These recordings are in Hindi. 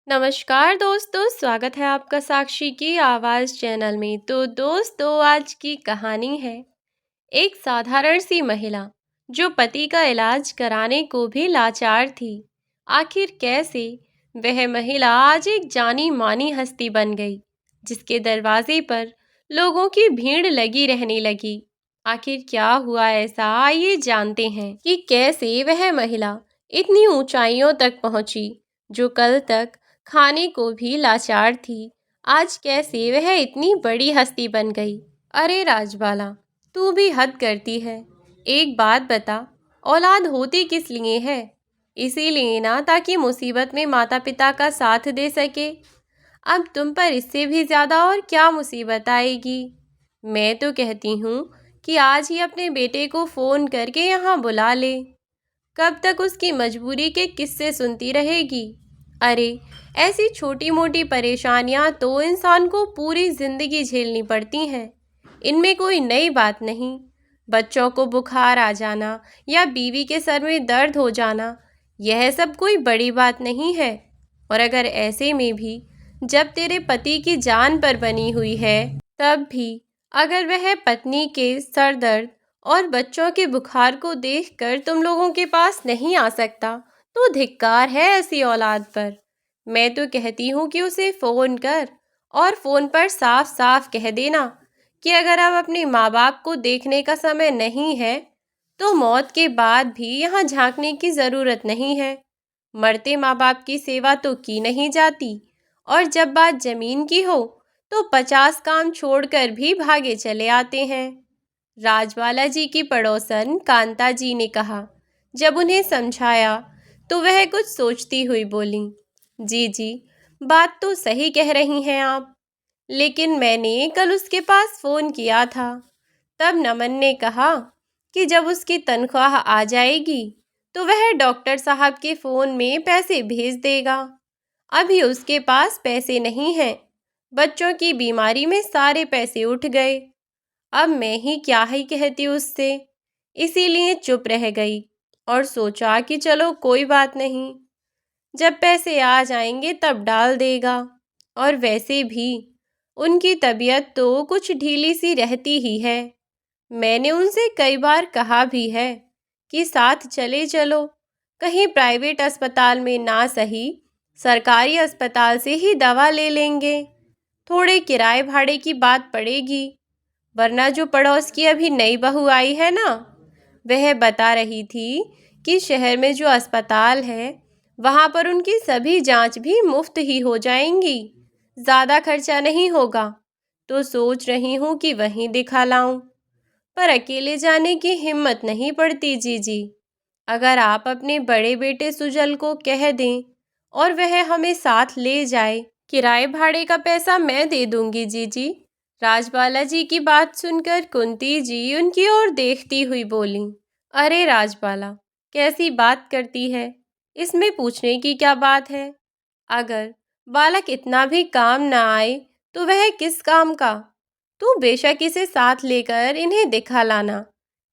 नमस्कार दोस्तों, स्वागत है आपका साक्षी की आवाज़ चैनल में। तो दोस्तों, आज की कहानी है एक साधारण सी महिला जो पति का इलाज कराने को भी लाचार थी। आखिर कैसे वह महिला आज एक जानी मानी हस्ती बन गई, जिसके दरवाजे पर लोगों की भीड़ लगी रहने लगी। आखिर क्या हुआ ऐसा, आइए जानते हैं कि कैसे वह महिला इतनी ऊंचाइयों तक पहुंची। जो कल तक खाने को भी लाचार थी, आज कैसे वह इतनी बड़ी हस्ती बन गई। अरे राजबाला, तू भी हद करती है। एक बात बता, औलाद होती किस लिए है? इसीलिए ना, ताकि मुसीबत में माता पिता का साथ दे सके। अब तुम पर इससे भी ज़्यादा और क्या मुसीबत आएगी। मैं तो कहती हूँ कि आज ही अपने बेटे को फ़ोन करके यहाँ बुला ले। कब तक उसकी मजबूरी के किस्से सुनती रहेगी? अरे, ऐसी छोटी मोटी परेशानियां तो इंसान को पूरी जिंदगी झेलनी पड़ती हैं। इनमें कोई नई बात नहीं। बच्चों को बुखार आ जाना या बीवी के सर में दर्द हो जाना, यह सब कोई बड़ी बात नहीं है। और अगर ऐसे में भी जब तेरे पति की जान पर बनी हुई है, तब भी अगर वह पत्नी के सर दर्द और बच्चों के बुखार को देखकर तुम लोगों के पास नहीं आ सकता, तो धिक्कार है ऐसी औलाद पर। मैं तो कहती हूँ कि उसे फ़ोन कर और फ़ोन पर साफ साफ कह देना कि अगर अब अपने माँ बाप को देखने का समय नहीं है, तो मौत के बाद भी यहाँ झांकने की ज़रूरत नहीं है। मरते माँ बाप की सेवा तो की नहीं जाती, और जब बात ज़मीन की हो तो 50 काम छोड़कर भी भागे चले आते हैं। राजवाला जी की पड़ोसन कांता जी ने कहा। जब उन्हें समझाया तो वह कुछ सोचती हुई बोली, जी जी, बात तो सही कह रही हैं आप, लेकिन मैंने कल उसके पास फ़ोन किया था। तब नमन ने कहा कि जब उसकी तनख्वाह आ जाएगी तो वह डॉक्टर साहब के फ़ोन में पैसे भेज देगा। अभी उसके पास पैसे नहीं हैं। बच्चों की बीमारी में सारे पैसे उठ गए। अब मैं ही क्या ही कहती उससे, इसीलिए चुप रह गई और सोचा कि चलो कोई बात नहीं, जब पैसे आ जाएंगे तब डाल देगा। और वैसे भी उनकी तबीयत तो कुछ ढीली सी रहती ही है। मैंने उनसे कई बार कहा भी है कि साथ चले चलो, कहीं प्राइवेट अस्पताल में ना सही, सरकारी अस्पताल से ही दवा ले लेंगे। थोड़े किराए भाड़े की बात पड़ेगी, वरना जो पड़ोस की अभी नई बहू आई है ना, वह बता रही थी कि शहर में जो अस्पताल है, वहाँ पर उनकी सभी जांच भी मुफ्त ही हो जाएंगी, ज़्यादा खर्चा नहीं होगा। तो सोच रही हूँ कि वहीं दिखा लाऊं, पर अकेले जाने की हिम्मत नहीं पड़ती जी। अगर आप अपने बड़े बेटे सुजल को कह दें और वह हमें साथ ले जाए, किराए भाड़े का पैसा मैं दे दूंगी जी। राजबाला जी की बात सुनकर कुंती जी उनकी ओर देखती हुई बोली, अरे राजबाला, कैसी बात करती है, इसमें पूछने की क्या बात है। अगर बालक इतना भी काम ना आए तो वह किस काम का। तू बेशक इसे साथ लेकर इन्हें दिखा लाना,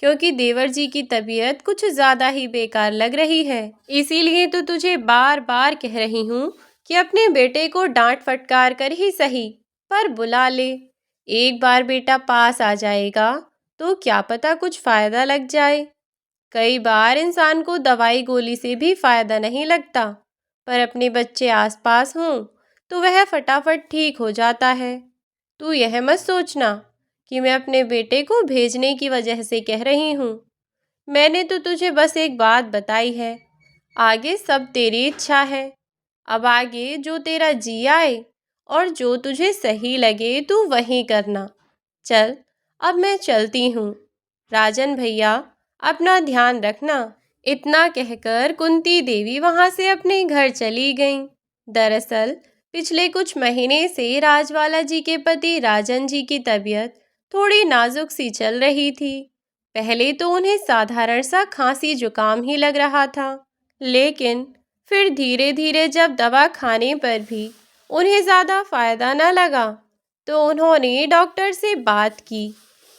क्योंकि देवर जी की तबीयत कुछ ज़्यादा ही बेकार लग रही है। इसीलिए तो तुझे बार बार कह रही हूँ कि अपने बेटे को डांट फटकार कर ही सही, पर बुला ले। एक बार बेटा पास आ जाएगा तो क्या पता कुछ फ़ायदा लग जाए। कई बार इंसान को दवाई गोली से भी फ़ायदा नहीं लगता, पर अपने बच्चे आसपास हों तो वह फटाफट ठीक हो जाता है। तू यह मत सोचना कि मैं अपने बेटे को भेजने की वजह से कह रही हूँ। मैंने तो तुझे बस एक बात बताई है, आगे सब तेरी इच्छा है। अब आगे जो तेरा जी आए और जो तुझे सही लगे तू वही करना। चल, अब मैं चलती हूँ। राजन भैया, अपना ध्यान रखना। इतना कहकर कुंती देवी वहां से अपने घर चली गईं। दरअसल पिछले कुछ महीने से राजवाला जी के पति राजन जी की तबीयत थोड़ी नाजुक सी चल रही थी। पहले तो उन्हें साधारण सा खांसी जुकाम ही लग रहा था, लेकिन फिर धीरे धीरे जब दवा खाने पर भी उन्हें ज़्यादा फायदा न लगा, तो उन्होंने डॉक्टर से बात की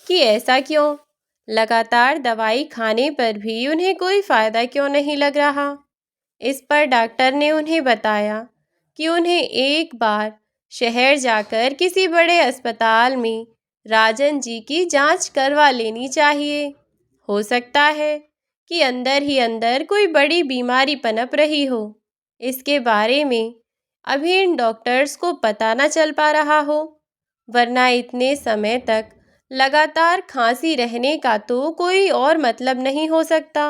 कि ऐसा क्यों, लगातार दवाई खाने पर भी उन्हें कोई फ़ायदा क्यों नहीं लग रहा। इस पर डॉक्टर ने उन्हें बताया कि उन्हें एक बार शहर जाकर किसी बड़े अस्पताल में राजन जी की जांच करवा लेनी चाहिए। हो सकता है कि अंदर ही अंदर कोई बड़ी बीमारी पनप रही हो। इसके बारे में अभी इन डॉक्टर्स को पता न चल पा रहा हो, वरना इतने समय तक लगातार खांसी रहने का तो कोई और मतलब नहीं हो सकता।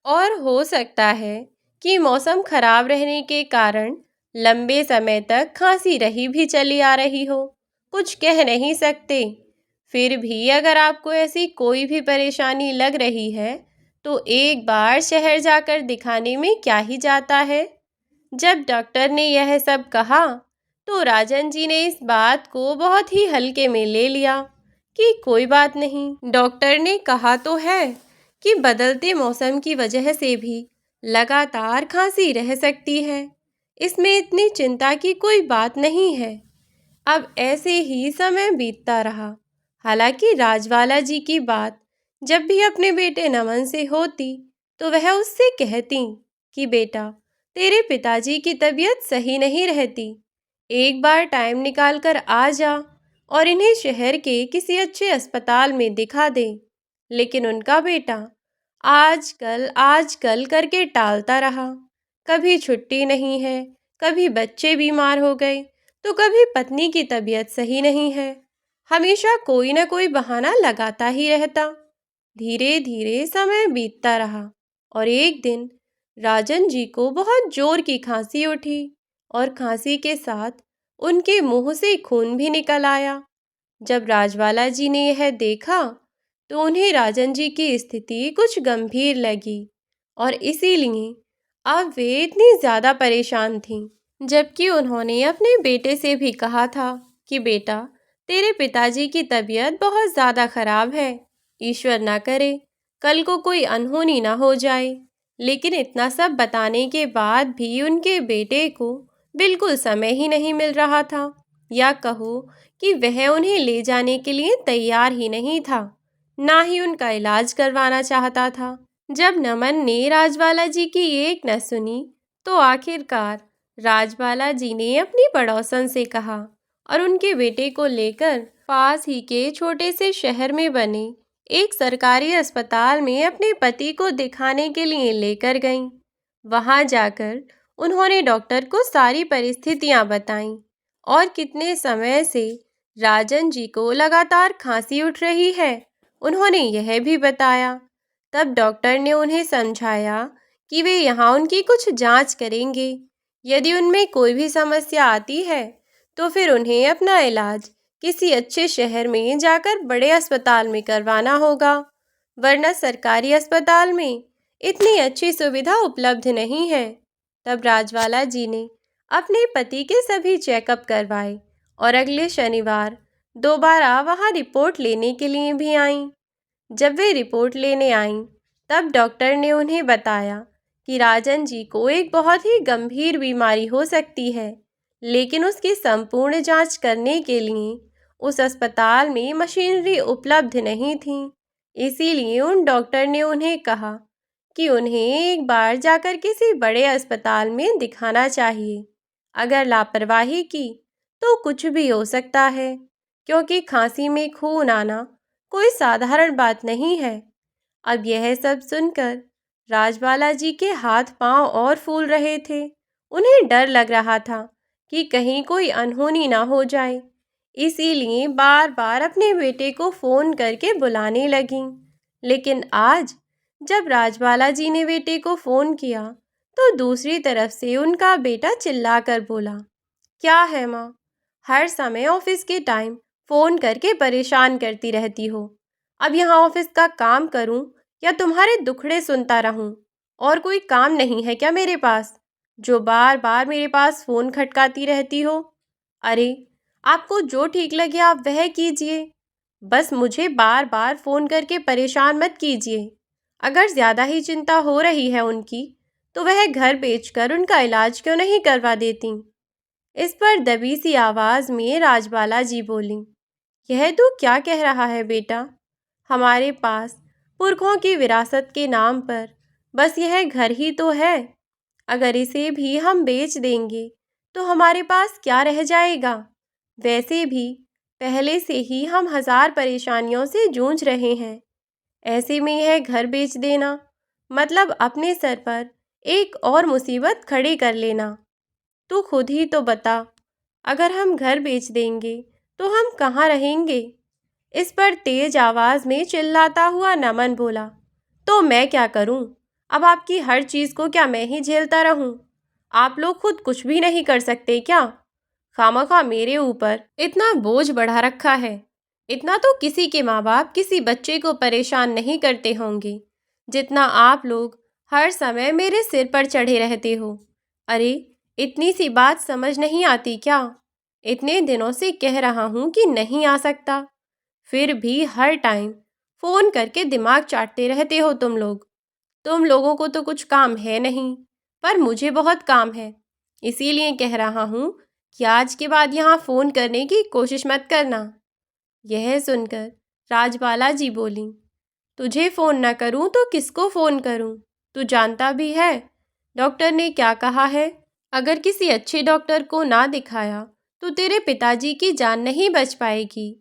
और हो सकता है कि मौसम खराब रहने के कारण लंबे समय तक खांसी रही भी चली आ रही हो। कुछ कह नहीं सकते। फिर भी अगर आपको ऐसी कोई भी परेशानी लग रही है तो एक बार शहर जाकर दिखाने में क्या ही जाता है। जब डॉक्टर ने यह सब कहा तो राजन जी ने इस बात को बहुत ही हल्के में ले लिया कि कोई बात नहीं। डॉक्टर ने कहा तो है कि बदलते मौसम की वजह से भी लगातार खांसी रह सकती है। इसमें इतनी चिंता की कोई बात नहीं है। अब ऐसे ही समय बीतता रहा। हालांकि राजवाला जी की बात जब भी अपने बेटे नमन से होती तो वह उससे कहती कि बेटा, तेरे पिताजी की तबीयत सही नहीं रहती, एक बार टाइम निकाल कर आ जा और इन्हें शहर के किसी अच्छे अस्पताल में दिखा दे। लेकिन उनका बेटा आजकल करके टालता रहा। कभी छुट्टी नहीं है, कभी बच्चे बीमार हो गए, तो कभी पत्नी की तबीयत सही नहीं है। हमेशा कोई ना कोई बहाना लगाता ही रहता। धीरे धीरे समय बीतता रहा और एक दिन राजन जी को बहुत जोर की खांसी उठी और खांसी के साथ उनके मुंह से खून भी निकल आया। जब राजवाला जी ने यह देखा तो उन्हें राजन जी की स्थिति कुछ गंभीर लगी और इसीलिए अब वे इतनी ज़्यादा परेशान थीं। जबकि उन्होंने अपने बेटे से भी कहा था कि बेटा, तेरे पिताजी की तबीयत बहुत ज़्यादा खराब है, ईश्वर ना करे कल को कोई अनहोनी ना हो जाए। लेकिन इतना सब बताने के बाद भी उनके बेटे को बिल्कुल समय ही नहीं मिल रहा था, या कहो कि वह उन्हें ले जाने के लिए तैयार ही नहीं था, ना ही उनका इलाज करवाना चाहता था। जब नमन ने राजवाला जी की एक न सुनी तो आखिरकार राजवाला जी ने अपनी पड़ोसन से कहा और उनके बेटे को लेकर पास ही के छोटे से शहर में बने एक सरकारी अस्पताल में अपने पति को दिखाने के लिए लेकर गईं। वहां जाकर उन्होंने डॉक्टर को सारी परिस्थितियां बताईं और कितने समय से राजन जी को लगातार खांसी उठ रही है उन्होंने यह भी बताया। तब डॉक्टर ने उन्हें समझाया कि वे यहाँ उनकी कुछ जांच करेंगे। यदि उनमें कोई भी समस्या आती है तो फिर उन्हें अपना इलाज किसी अच्छे शहर में जाकर बड़े अस्पताल में करवाना होगा, वरना सरकारी अस्पताल में इतनी अच्छी सुविधा उपलब्ध नहीं है। तब राजवाला जी ने अपने पति के सभी चेकअप करवाए और अगले शनिवार दोबारा वहां रिपोर्ट लेने के लिए भी आईं। जब वे रिपोर्ट लेने आईं तब डॉक्टर ने उन्हें बताया कि राजन जी को एक बहुत ही गंभीर बीमारी हो सकती है, लेकिन उसकी संपूर्ण जांच करने के लिए उस अस्पताल में मशीनरी उपलब्ध नहीं थी। इसीलिए उन डॉक्टर ने उन्हें कहा कि उन्हें एक बार जाकर किसी बड़े अस्पताल में दिखाना चाहिए। अगर लापरवाही की तो कुछ भी हो सकता है, क्योंकि खांसी में खून आना कोई साधारण बात नहीं है। अब यह सब सुनकर राजबाला जी के हाथ पांव और फूल रहे थे। उन्हें डर लग रहा था कि कहीं कोई अनहोनी ना हो जाए, इसीलिए बार बार अपने बेटे को फोन करके बुलाने लगीं। लेकिन आज जब राजबाला जी ने बेटे को फोन किया तो दूसरी तरफ से उनका बेटा चिल्लाकर बोला, क्या है माँ, हर समय ऑफिस के टाइम फोन करके परेशान करती रहती हो। अब यहाँ ऑफिस का काम करूँ या तुम्हारे दुखड़े सुनता रहूं? और कोई काम नहीं है क्या मेरे पास जो बार बार मेरे पास फोन खटकाती रहती हो? अरे, आपको जो ठीक लगे आप वह कीजिए, बस मुझे बार बार फोन करके परेशान मत कीजिए। अगर ज्यादा ही चिंता हो रही है उनकी तो वह घर बेचकर उनका इलाज क्यों नहीं करवा देती? इस पर दबी सी आवाज में राजबाला जी बोली, यह तू क्या कह रहा है बेटा? हमारे पास पुरखों की विरासत के नाम पर बस यह घर ही तो है। अगर इसे भी हम बेच देंगे तो हमारे पास क्या रह जाएगा? वैसे भी पहले से ही हम हजार परेशानियों से जूझ रहे हैं। ऐसे में यह घर बेच देना मतलब अपने सर पर एक और मुसीबत खड़ी कर लेना। तू खुद ही तो बता, अगर हम घर बेच देंगे तो हम कहाँ रहेंगे? इस पर तेज आवाज में चिल्लाता हुआ नमन बोला, तो मैं क्या करूं? अब आपकी हर चीज को क्या मैं ही झेलता रहूं? आप लोग खुद कुछ भी नहीं कर सकते क्या? खामखा मेरे ऊपर इतना बोझ बढ़ा रखा है। इतना तो किसी के माँ बाप किसी बच्चे को परेशान नहीं करते होंगे जितना आप लोग हर समय मेरे सिर पर चढ़े रहते हो। अरे, इतनी सी बात समझ नहीं आती क्या? इतने दिनों से कह रहा हूँ कि नहीं आ सकता, फिर भी हर टाइम फोन करके दिमाग चाटते रहते हो तुम लोग। तुम लोगों को तो कुछ काम है नहीं, पर मुझे बहुत काम है। इसीलिए कह रहा हूँ कि आज के बाद यहाँ फोन करने की कोशिश मत करना। यह सुनकर राजबाला जी बोली, तुझे फोन न करूँ तो किसको फोन करूँ? तू जानता भी है डॉक्टर ने क्या कहा है? अगर किसी अच्छे डॉक्टर को ना दिखाया तो तेरे पिताजी की जान नहीं बच पाएगी।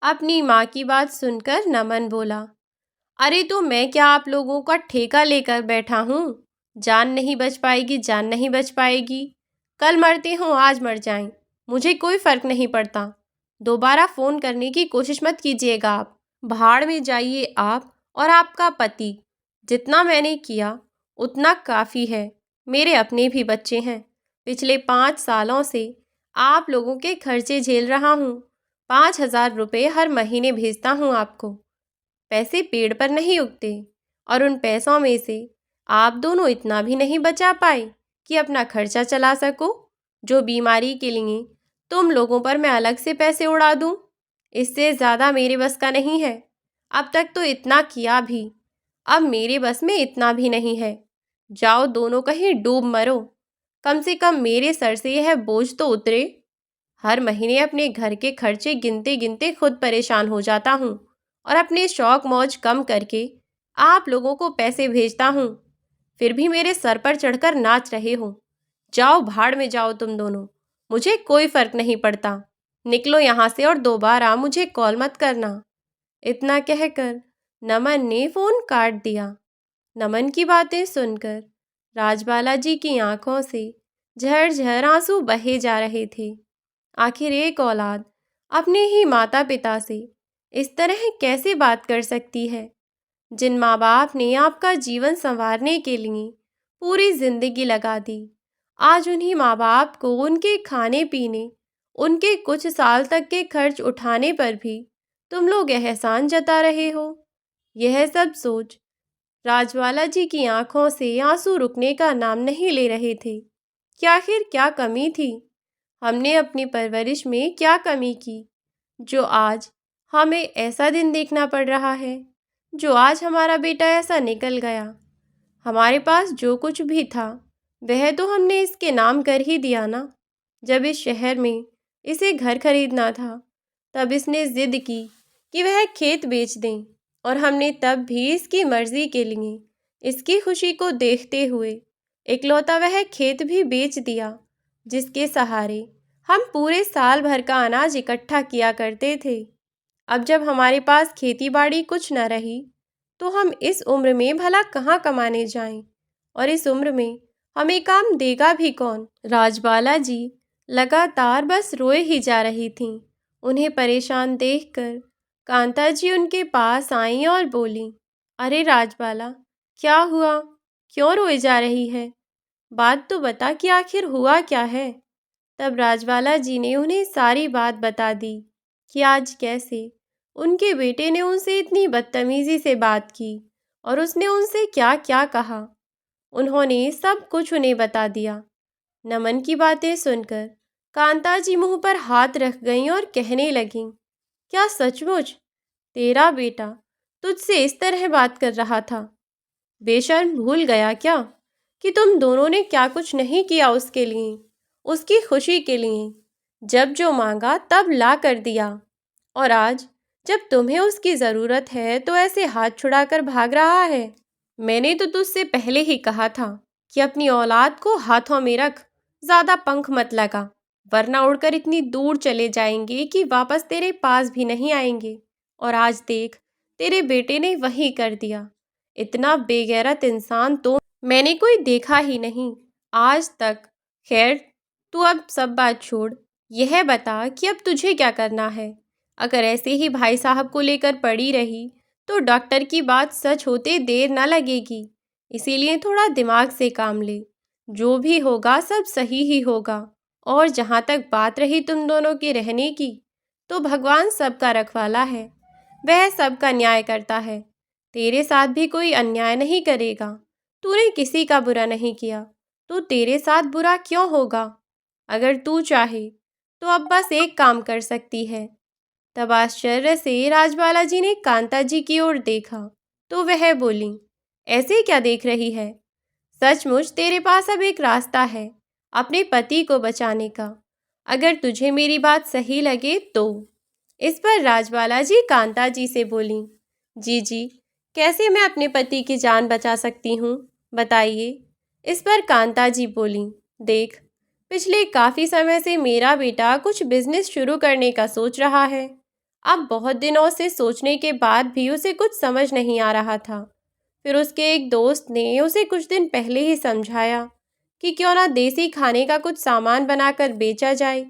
अपनी माँ की बात सुनकर नमन बोला, अरे तो मैं क्या आप लोगों का ठेका लेकर बैठा हूँ? जान नहीं बच पाएगी, जान नहीं बच पाएगी। कल मरते हो आज मर जाएं, मुझे कोई फर्क नहीं पड़ता। दोबारा फोन करने की कोशिश मत कीजिएगा आप। भाड़ में जाइए आप और आपका पति। जितना मैंने किया उतना काफ़ी है। मेरे अपने भी बच्चे हैं। पिछले 5 सालों से आप लोगों के खर्चे झेल रहा हूँ। 5,000 रुपये हर महीने भेजता हूँ आपको। पैसे पेड़ पर नहीं उगते, और उन पैसों में से आप दोनों इतना भी नहीं बचा पाए कि अपना खर्चा चला सको। जो बीमारी के लिए तुम लोगों पर मैं अलग से पैसे उड़ा दूं, इससे ज़्यादा मेरे बस का नहीं है। अब तक तो इतना किया भी, अब मेरे बस में इतना भी नहीं है। जाओ दोनों कहीं डूब मरो, कम से कम मेरे सर से यह बोझ तो उतरे। हर महीने अपने घर के खर्चे गिनते गिनते खुद परेशान हो जाता हूँ, और अपने शौक मौज कम करके आप लोगों को पैसे भेजता हूँ, फिर भी मेरे सर पर चढ़कर नाच रहे हो। जाओ भाड़ में जाओ तुम दोनों, मुझे कोई फर्क नहीं पड़ता। निकलो यहाँ से और दोबारा मुझे कॉल मत करना। इतना कहकर नमन ने फोन काट दिया। नमन की बातें सुनकर राजबाला जी की आंखों से झरझर आंसू बहे जा रहे थे। आखिर एक औलाद अपने ही माता पिता से इस तरह कैसे बात कर सकती है? जिन माँ बाप ने आपका जीवन संवारने के लिए पूरी जिंदगी लगा दी, आज उन्हीं माँ बाप को उनके खाने पीने, उनके कुछ साल तक के खर्च उठाने पर भी तुम लोग एहसान जता रहे हो। यह सब सोच राजवाला जी की आंखों से आंसू रुकने का नाम नहीं ले रहे थे कि आखिर क्या कमी थी, हमने अपनी परवरिश में क्या कमी की, जो आज हमें ऐसा दिन देखना पड़ रहा है, जो आज हमारा बेटा ऐसा निकल गया। हमारे पास जो कुछ भी था वह तो हमने इसके नाम कर ही दिया ना। जब इस शहर में इसे घर खरीदना था तब इसने जिद की कि वह खेत बेच दें, और हमने तब भी इसकी मर्जी के लिए, इसकी खुशी को देखते हुए इकलौता वह खेत भी बेच दिया जिसके सहारे हम पूरे साल भर का अनाज इकट्ठा किया करते थे। अब जब हमारे पास खेती बाड़ी कुछ न रही तो हम इस उम्र में भला कहाँ कमाने जाएं, और इस उम्र में हमें काम देगा भी कौन? राजबाला जी लगातार बस रोए ही जा रही थीं। उन्हें परेशान देखकर कांता जी उनके पास आईं और बोली, अरे राजबाला, क्या हुआ? क्यों रोए जा रही है? बात तो बता कि आखिर हुआ क्या है। तब राजबाला जी ने उन्हें सारी बात बता दी कि आज कैसे उनके बेटे ने उनसे इतनी बदतमीजी से बात की और उसने उनसे क्या क्या कहा। उन्होंने सब कुछ उन्हें बता दिया। नमन की बातें सुनकर कांता जी मुंह पर हाथ रख गईं और कहने लगीं, क्या सचमुच तेरा बेटा तुझसे इस तरह बात कर रहा था? बेशर्म भूल गया क्या कि तुम दोनों ने क्या कुछ नहीं किया उसके लिए, उसकी खुशी के लिए? जब जो मांगा तब ला कर दिया, और आज जब तुम्हें उसकी ज़रूरत है तो ऐसे हाथ छुड़ाकर भाग रहा है। मैंने तो तुझसे पहले ही कहा था कि अपनी औलाद को हाथों में रख, ज़्यादा पंख मत लगा, वरना उड़कर इतनी दूर चले जाएंगे कि वापस तेरे पास भी नहीं आएंगे। और आज देख, तेरे बेटे ने वही कर दिया। इतना बेगैरत इंसान तो मैंने कोई देखा ही नहीं आज तक। खैर, तू अब सब बात छोड़, यह बता कि अब तुझे क्या करना है। अगर ऐसे ही भाई साहब को लेकर पड़ी रही तो डॉक्टर की बात सच होते देर ना लगेगी। इसीलिए थोड़ा दिमाग से काम ले, जो भी होगा सब सही ही होगा। और जहाँ तक बात रही तुम दोनों के रहने की, तो भगवान सबका रखवाला है, वह सबका न्याय करता है। तेरे साथ भी कोई अन्याय नहीं करेगा। तूने किसी का बुरा नहीं किया, तो तेरे साथ बुरा क्यों होगा। अगर तू चाहे तो अब बस एक काम कर सकती है। तब आश्चर्य से राजबाला जी ने कांता जी की ओर देखा तो वह बोली, ऐसे क्या देख रही है। सचमुच तेरे पास अब एक रास्ता है अपने पति को बचाने का, अगर तुझे मेरी बात सही लगे तो। इस पर राजबाला जी कांता जी से बोली, जी जी, कैसे मैं अपने पति की जान बचा सकती हूँ, बताइए। इस पर कांता जी बोली, देख, पिछले काफ़ी समय से मेरा बेटा कुछ बिजनेस शुरू करने का सोच रहा है। अब बहुत दिनों से सोचने के बाद भी उसे कुछ समझ नहीं आ रहा था। फिर उसके एक दोस्त ने उसे कुछ दिन पहले ही समझाया कि क्यों ना देसी खाने का कुछ सामान बनाकर बेचा जाए,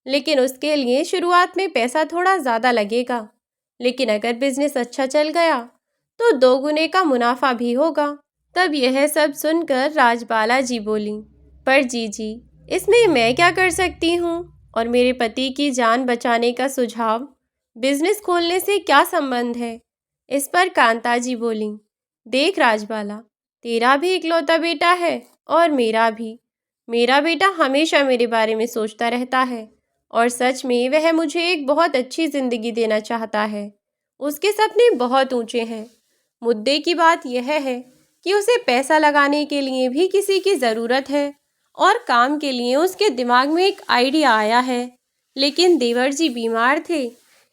लेकिन उसके लिए शुरुआत में पैसा थोड़ा ज़्यादा लगेगा, लेकिन अगर बिजनेस अच्छा चल गया तो 2 गुने का मुनाफा भी होगा। तब यह सब सुनकर राजबाला जी बोली, पर जी, इसमें मैं क्या कर सकती हूँ, और मेरे पति की जान बचाने का सुझाव बिजनेस खोलने से क्या संबंध है। इस पर कांता जी बोली, देख राजबाला, तेरा भी इकलौता बेटा है और मेरा भी। मेरा बेटा हमेशा मेरे बारे में सोचता रहता है और सच में वह मुझे एक बहुत अच्छी ज़िंदगी देना चाहता है। उसके सपने बहुत ऊंचे हैं। मुद्दे की बात यह है कि उसे पैसा लगाने के लिए भी किसी की ज़रूरत है, और काम के लिए उसके दिमाग में एक आइडिया आया है, लेकिन देवर जी बीमार थे,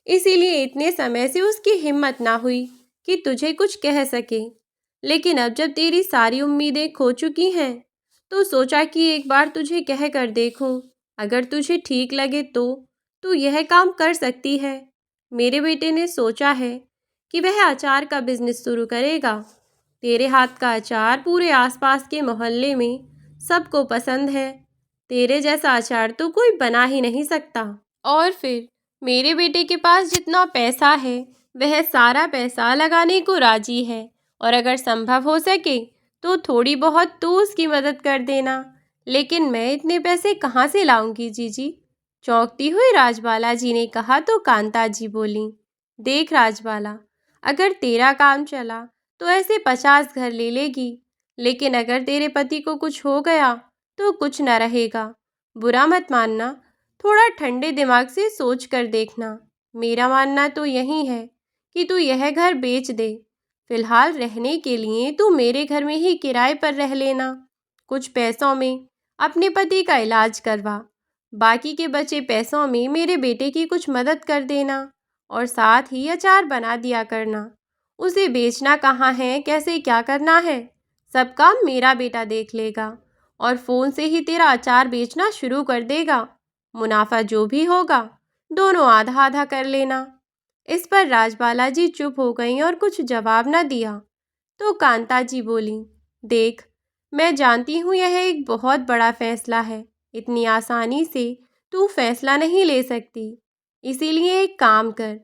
इसीलिए इतने समय से उसकी हिम्मत ना हुई कि तुझे कुछ कह सके। लेकिन अब जब तेरी सारी उम्मीदें खो चुकी हैं, तो सोचा कि एक बार तुझे कह कर देखूं। अगर तुझे ठीक लगे तो तू यह काम कर सकती है। मेरे बेटे ने सोचा है कि वह अचार का बिजनेस शुरू करेगा। तेरे हाथ का अचार पूरे आसपास के मोहल्ले में सबको पसंद है। तेरे जैसा अचार तो कोई बना ही नहीं सकता। और फिर मेरे बेटे के पास जितना पैसा है, वह सारा पैसा लगाने को राजी है, और अगर संभव हो सके तो थोड़ी बहुत तू उसकी मदद कर देना। लेकिन मैं इतने पैसे कहाँ से लाऊंगी जीजी। चौंकती हुई राजबाला जी ने कहा तो कांता जी बोली, देख राजबाला, अगर तेरा काम चला तो ऐसे 50 घर ले लेगी, लेकिन अगर तेरे पति को कुछ हो गया तो कुछ न रहेगा। बुरा मत मानना, थोड़ा ठंडे दिमाग से सोच कर देखना। मेरा मानना तो यही है कि तू यह घर बेच दे। फिलहाल रहने के लिए तू मेरे घर में ही किराए पर रह लेना। कुछ पैसों में अपने पति का इलाज करवा, बाकी के बचे पैसों में मेरे बेटे की कुछ मदद कर देना, और साथ ही अचार बना दिया करना। उसे बेचना कहाँ है, कैसे क्या करना है, सब काम मेरा बेटा देख लेगा, और फ़ोन से ही तेरा अचार बेचना शुरू कर देगा। मुनाफा जो भी होगा दोनों आधा आधा कर लेना। इस पर राजबाला जी चुप हो गईं और कुछ जवाब न दिया। तो कांता जी बोली, देख, मैं जानती हूँ यह एक बहुत बड़ा फैसला है, इतनी आसानी से तू फैसला नहीं ले सकती। इसीलिए एक काम कर,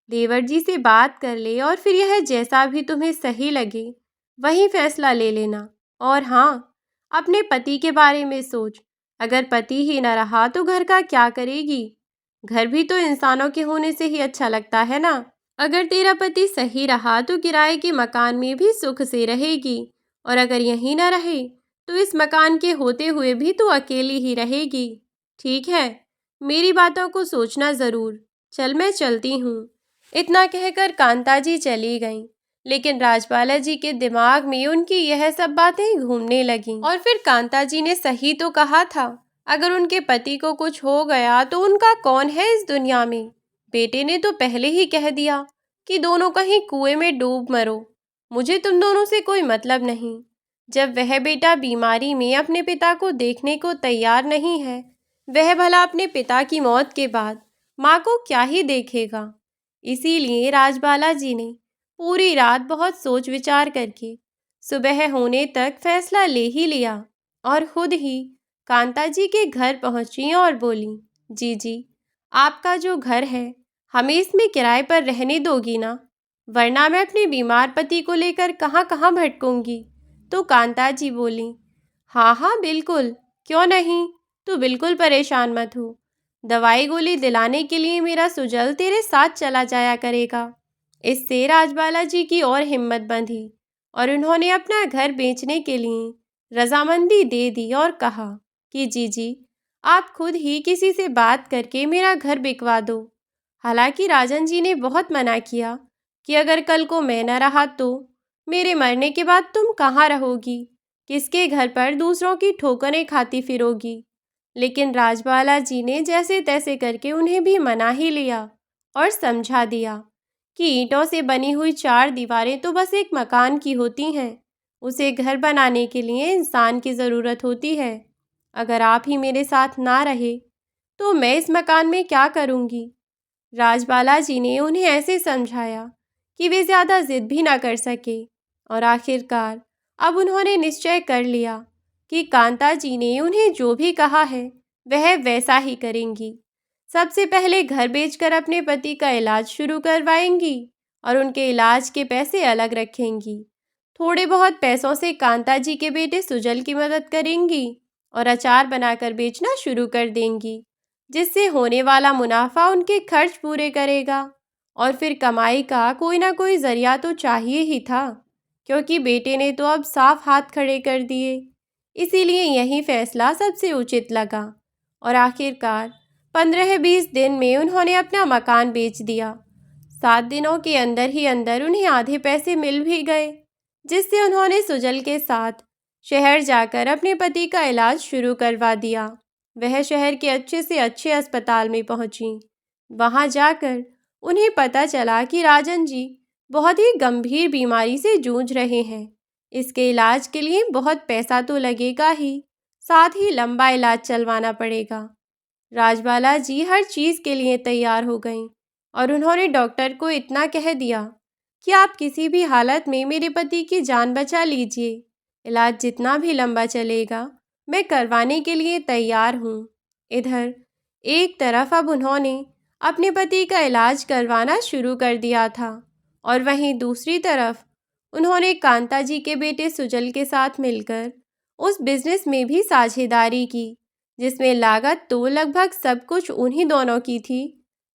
देवर जी से बात कर ले, और फिर यह जैसा भी तुम्हें सही लगे वही फैसला ले लेना। और हाँ, अपने पति के बारे में सोच। अगर पति ही न रहा तो घर का क्या करेगी। घर भी तो इंसानों के होने से ही अच्छा लगता है ना। अगर तेरा पति सही रहा तो किराए के मकान में भी सुख से रहेगी, और अगर यहीं न रहे तो इस मकान के होते हुए भी तू अकेली ही रहेगी। ठीक है, मेरी बातों को सोचना ज़रूर। चल, मैं चलती हूँ। इतना कहकर कांता जी चली गईं, लेकिन राजबाला जी के दिमाग में उनकी यह सब बातें घूमने लगीं। और फिर कांता जी ने सही तो कहा था, अगर उनके पति को कुछ हो गया तो उनका कौन है इस दुनिया में। बेटे ने तो पहले ही कह दिया कि दोनों कहीं कुएं में डूब मरो, मुझे तुम दोनों से कोई मतलब नहीं। जब वह बेटा बीमारी में अपने पिता को देखने को तैयार नहीं है, वह भला अपने पिता की मौत के बाद माँ को क्या ही देखेगा। इसीलिए राजबाला जी ने पूरी रात बहुत सोच विचार करके सुबह होने तक फैसला ले ही लिया और खुद ही कांता जी के घर पहुंची और बोली, जी, आपका जो घर है हमें इसमें किराए पर रहने दोगी ना, वरना मैं अपने बीमार पति को लेकर कहाँ कहाँ भटकूंगी। तो कांता जी बोली, हाँ हाँ बिल्कुल, क्यों नहीं, तू बिल्कुल परेशान मत हो। दवाई गोली दिलाने के लिए मेरा सुजल तेरे साथ चला जाया करेगा। इससे राजबाला जी की और हिम्मत बंधी और उन्होंने अपना घर बेचने के लिए रजामंदी दे दी और कहा कि जी, आप खुद ही किसी से बात करके मेरा घर बिकवा दो। हालांकि राजन जी ने बहुत मना किया कि अगर कल को मैं न रहा तो मेरे मरने के बाद तुम कहाँ रहोगी, किसके घर पर दूसरों की ठोकरें खाती फिरोगी। लेकिन राजबाला जी ने जैसे तैसे करके उन्हें भी मना ही लिया और समझा दिया कि ईंटों से बनी हुई 4 दीवारें तो बस एक मकान की होती हैं, उसे घर बनाने के लिए इंसान की ज़रूरत होती है। अगर आप ही मेरे साथ ना रहे तो मैं इस मकान में क्या करूँगी। राजबाला जी ने उन्हें ऐसे समझाया कि वे ज़्यादा जिद भी ना कर सके और आखिरकार अब उन्होंने निश्चय कर लिया कि कांता जी ने उन्हें जो भी कहा है वह वैसा ही करेंगी। सबसे पहले घर बेचकर अपने पति का इलाज शुरू करवाएंगी और उनके इलाज के पैसे अलग रखेंगी। थोड़े बहुत पैसों से कांता जी के बेटे सुजल की मदद करेंगी और अचार बनाकर बेचना शुरू कर देंगी, जिससे होने वाला मुनाफा उनके खर्च पूरे करेगा। और फिर कमाई का कोई ना कोई जरिया तो चाहिए ही था, क्योंकि बेटे ने तो अब साफ हाथ खड़े कर दिए। इसीलिए यही फैसला सबसे उचित लगा और आखिरकार 15-20 दिन में उन्होंने अपना मकान बेच दिया। 7 दिनों के अंदर ही अंदर उन्हें आधे पैसे मिल भी गए, जिससे उन्होंने सुजल के साथ शहर जाकर अपने पति का इलाज शुरू करवा दिया। वह शहर के अच्छे से अच्छे अस्पताल में पहुंची। वहां जाकर उन्हें पता चला कि राजन जी बहुत ही गंभीर बीमारी से जूझ रहे हैं। इसके इलाज के लिए बहुत पैसा तो लगेगा ही, साथ ही लंबा इलाज चलवाना पड़ेगा। राजबाला जी हर चीज़ के लिए तैयार हो गईं और उन्होंने डॉक्टर को इतना कह दिया कि आप किसी भी हालत में मेरे पति की जान बचा लीजिए। इलाज जितना भी लंबा चलेगा मैं करवाने के लिए तैयार हूँ। इधर एक तरफ अब उन्होंने अपने पति का इलाज करवाना शुरू कर दिया था और वहीं दूसरी तरफ उन्होंने कांता जी के बेटे सुजल के साथ मिलकर उस बिजनेस में भी साझेदारी की, जिसमें लागत तो लगभग सब कुछ उन्हीं दोनों की थी।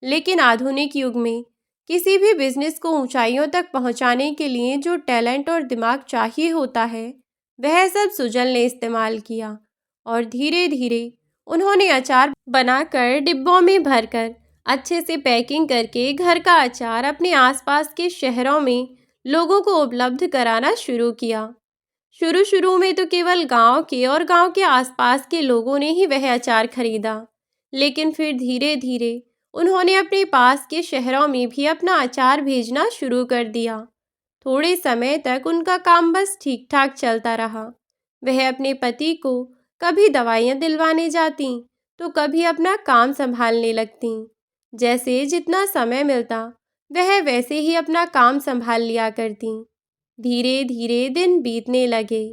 लेकिन आधुनिक युग में किसी भी बिजनेस को ऊंचाइयों तक पहुंचाने के लिए जो टैलेंट और दिमाग चाहिए होता है, वह सब सुजल ने इस्तेमाल किया और धीरे धीरे उन्होंने अचार बनाकर डिब्बों में भरकर अच्छे से पैकिंग करके घर का अचार अपने आसपास के शहरों में लोगों को उपलब्ध कराना शुरू किया। शुरू शुरू में तो केवल गांव के और गांव के आसपास के लोगों ने ही वह अचार खरीदा, लेकिन फिर धीरे धीरे उन्होंने अपने पास के शहरों में भी अपना अचार भेजना शुरू कर दिया। थोड़े समय तक उनका काम बस ठीक ठाक चलता रहा। वह अपने पति को कभी दवाइयाँ दिलवाने जाती तो कभी अपना काम संभालने लगती। जैसे जितना समय मिलता वह वैसे ही अपना काम संभाल लिया करती। धीरे धीरे दिन बीतने लगे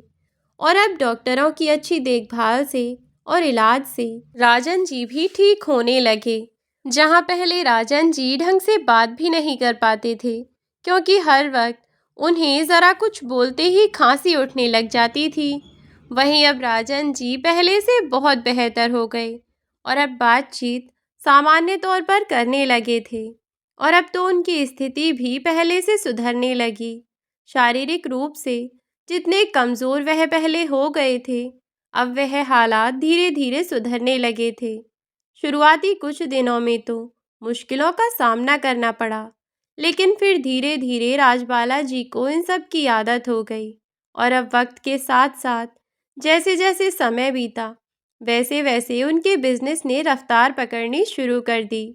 और अब डॉक्टरों की अच्छी देखभाल से और इलाज से राजन जी भी ठीक होने लगे। जहाँ पहले राजन जी ढंग से बात भी नहीं कर पाते थे, क्योंकि हर वक्त उन्हें ज़रा कुछ बोलते ही खांसी उठने लग जाती थी, वहीं अब राजन जी पहले से बहुत बेहतर हो गए और अब बातचीत सामान्य तौर पर करने लगे थे। और अब तो उनकी स्थिति भी पहले से सुधरने लगी। शारीरिक रूप से जितने कमज़ोर वह पहले हो गए थे, अब वह हालात धीरे धीरे सुधरने लगे थे। शुरुआती कुछ दिनों में तो मुश्किलों का सामना करना पड़ा, लेकिन फिर धीरे धीरे राजबाला जी को इन सब की आदत हो गई और अब वक्त के साथ साथ जैसे जैसे समय बीता वैसे वैसे उनके बिजनेस ने रफ्तार पकड़नी शुरू कर दी।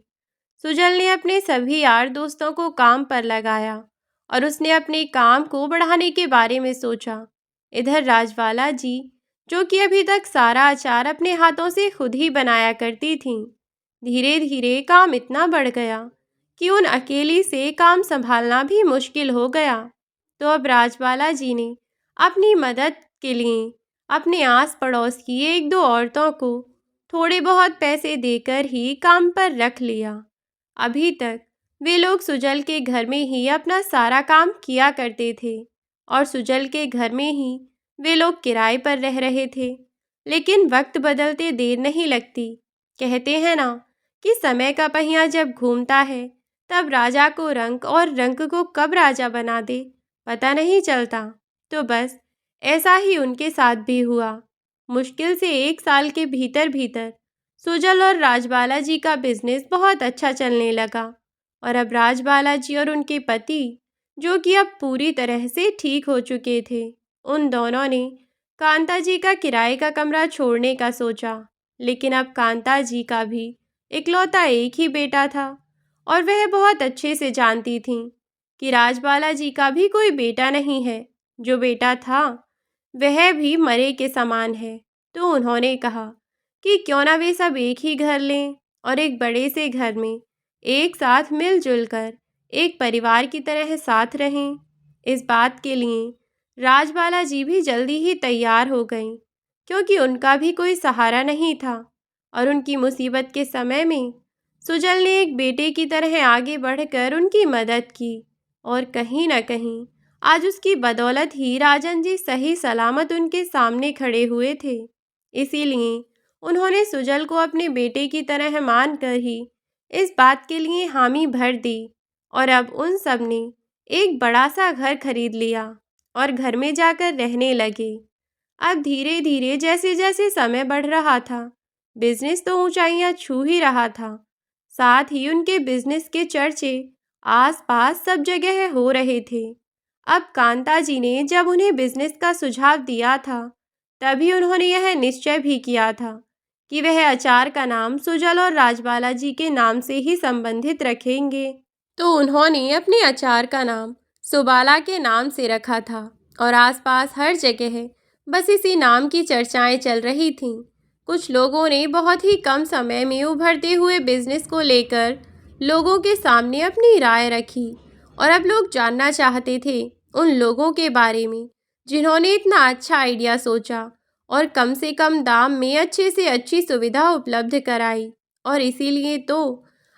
सुजल ने अपने सभी यार दोस्तों को काम पर लगाया और उसने अपने काम को बढ़ाने के बारे में सोचा। इधर राजबाला जी, जो कि अभी तक सारा अचार अपने हाथों से खुद ही बनाया करती थीं, धीरे धीरे काम इतना बढ़ गया कि उन अकेली से काम संभालना भी मुश्किल हो गया। तो अब राजबाला जी ने अपनी मदद के लिए अपने आस पड़ोस की एक दो औरतों को थोड़े बहुत पैसे देकर ही काम पर रख लिया। अभी तक वे लोग सुजल के घर में ही अपना सारा काम किया करते थे और सुजल के घर में ही वे लोग किराए पर रह रहे थे। लेकिन वक्त बदलते देर नहीं लगती। कहते हैं ना कि समय का पहिया जब घूमता है तब राजा को रंक और रंक को कब राजा बना दे पता नहीं चलता। तो बस ऐसा ही उनके साथ भी हुआ। मुश्किल से 1 साल के भीतर भीतर सुजल और राजबाला जी का बिजनेस बहुत अच्छा चलने लगा और अब राजबाला जी और उनके पति, जो कि अब पूरी तरह से ठीक हो चुके थे, उन दोनों ने कांता जी का किराए का कमरा छोड़ने का सोचा। लेकिन अब कांता जी का भी इकलौता एक ही बेटा था और वह बहुत अच्छे से जानती थीं कि राजबाला जी का भी कोई बेटा नहीं है। जो बेटा था वह भी मरे के समान है। तो उन्होंने कहा कि क्यों ना वे सब एक ही घर लें और एक बड़े से घर में एक साथ मिलजुल कर एक परिवार की तरह साथ रहें। इस बात के लिए राजबाला जी भी जल्दी ही तैयार हो गईं, क्योंकि उनका भी कोई सहारा नहीं था और उनकी मुसीबत के समय में सुजल ने एक बेटे की तरह आगे बढ़कर उनकी मदद की और कहीं न कहीं आज उसकी बदौलत ही राजन जी सही सलामत उनके सामने खड़े हुए थे। इसीलिए उन्होंने सुजल को अपने बेटे की तरह मानकर ही इस बात के लिए हामी भर दी और अब उन सब ने एक बड़ा सा घर खरीद लिया और घर में जाकर रहने लगे। अब धीरे धीरे जैसे जैसे समय बढ़ रहा था, बिजनेस तो ऊंचाइयां छू ही रहा था। साथ ही उनके बिजनेस के चर्चे आसपास सब जगह हो रहे थे। अब कांता जी ने जब उन्हें बिजनेस का सुझाव दिया था, तभी उन्होंने यह निश्चय भी किया था कि वह अचार का नाम सुजल और राजबाला जी के नाम से ही संबंधित रखेंगे। तो उन्होंने अपने अचार का नाम सुबाला के नाम से रखा था और आसपास हर जगह बस इसी नाम की चर्चाएं चल रही थीं। कुछ लोगों ने बहुत ही कम समय में उभरते हुए बिजनेस को लेकर लोगों के सामने अपनी राय रखी और अब लोग जानना चाहते थे उन लोगों के बारे में जिन्होंने इतना अच्छा आइडिया सोचा और कम से कम दाम में अच्छे से अच्छी सुविधा उपलब्ध कराई। और इसीलिए तो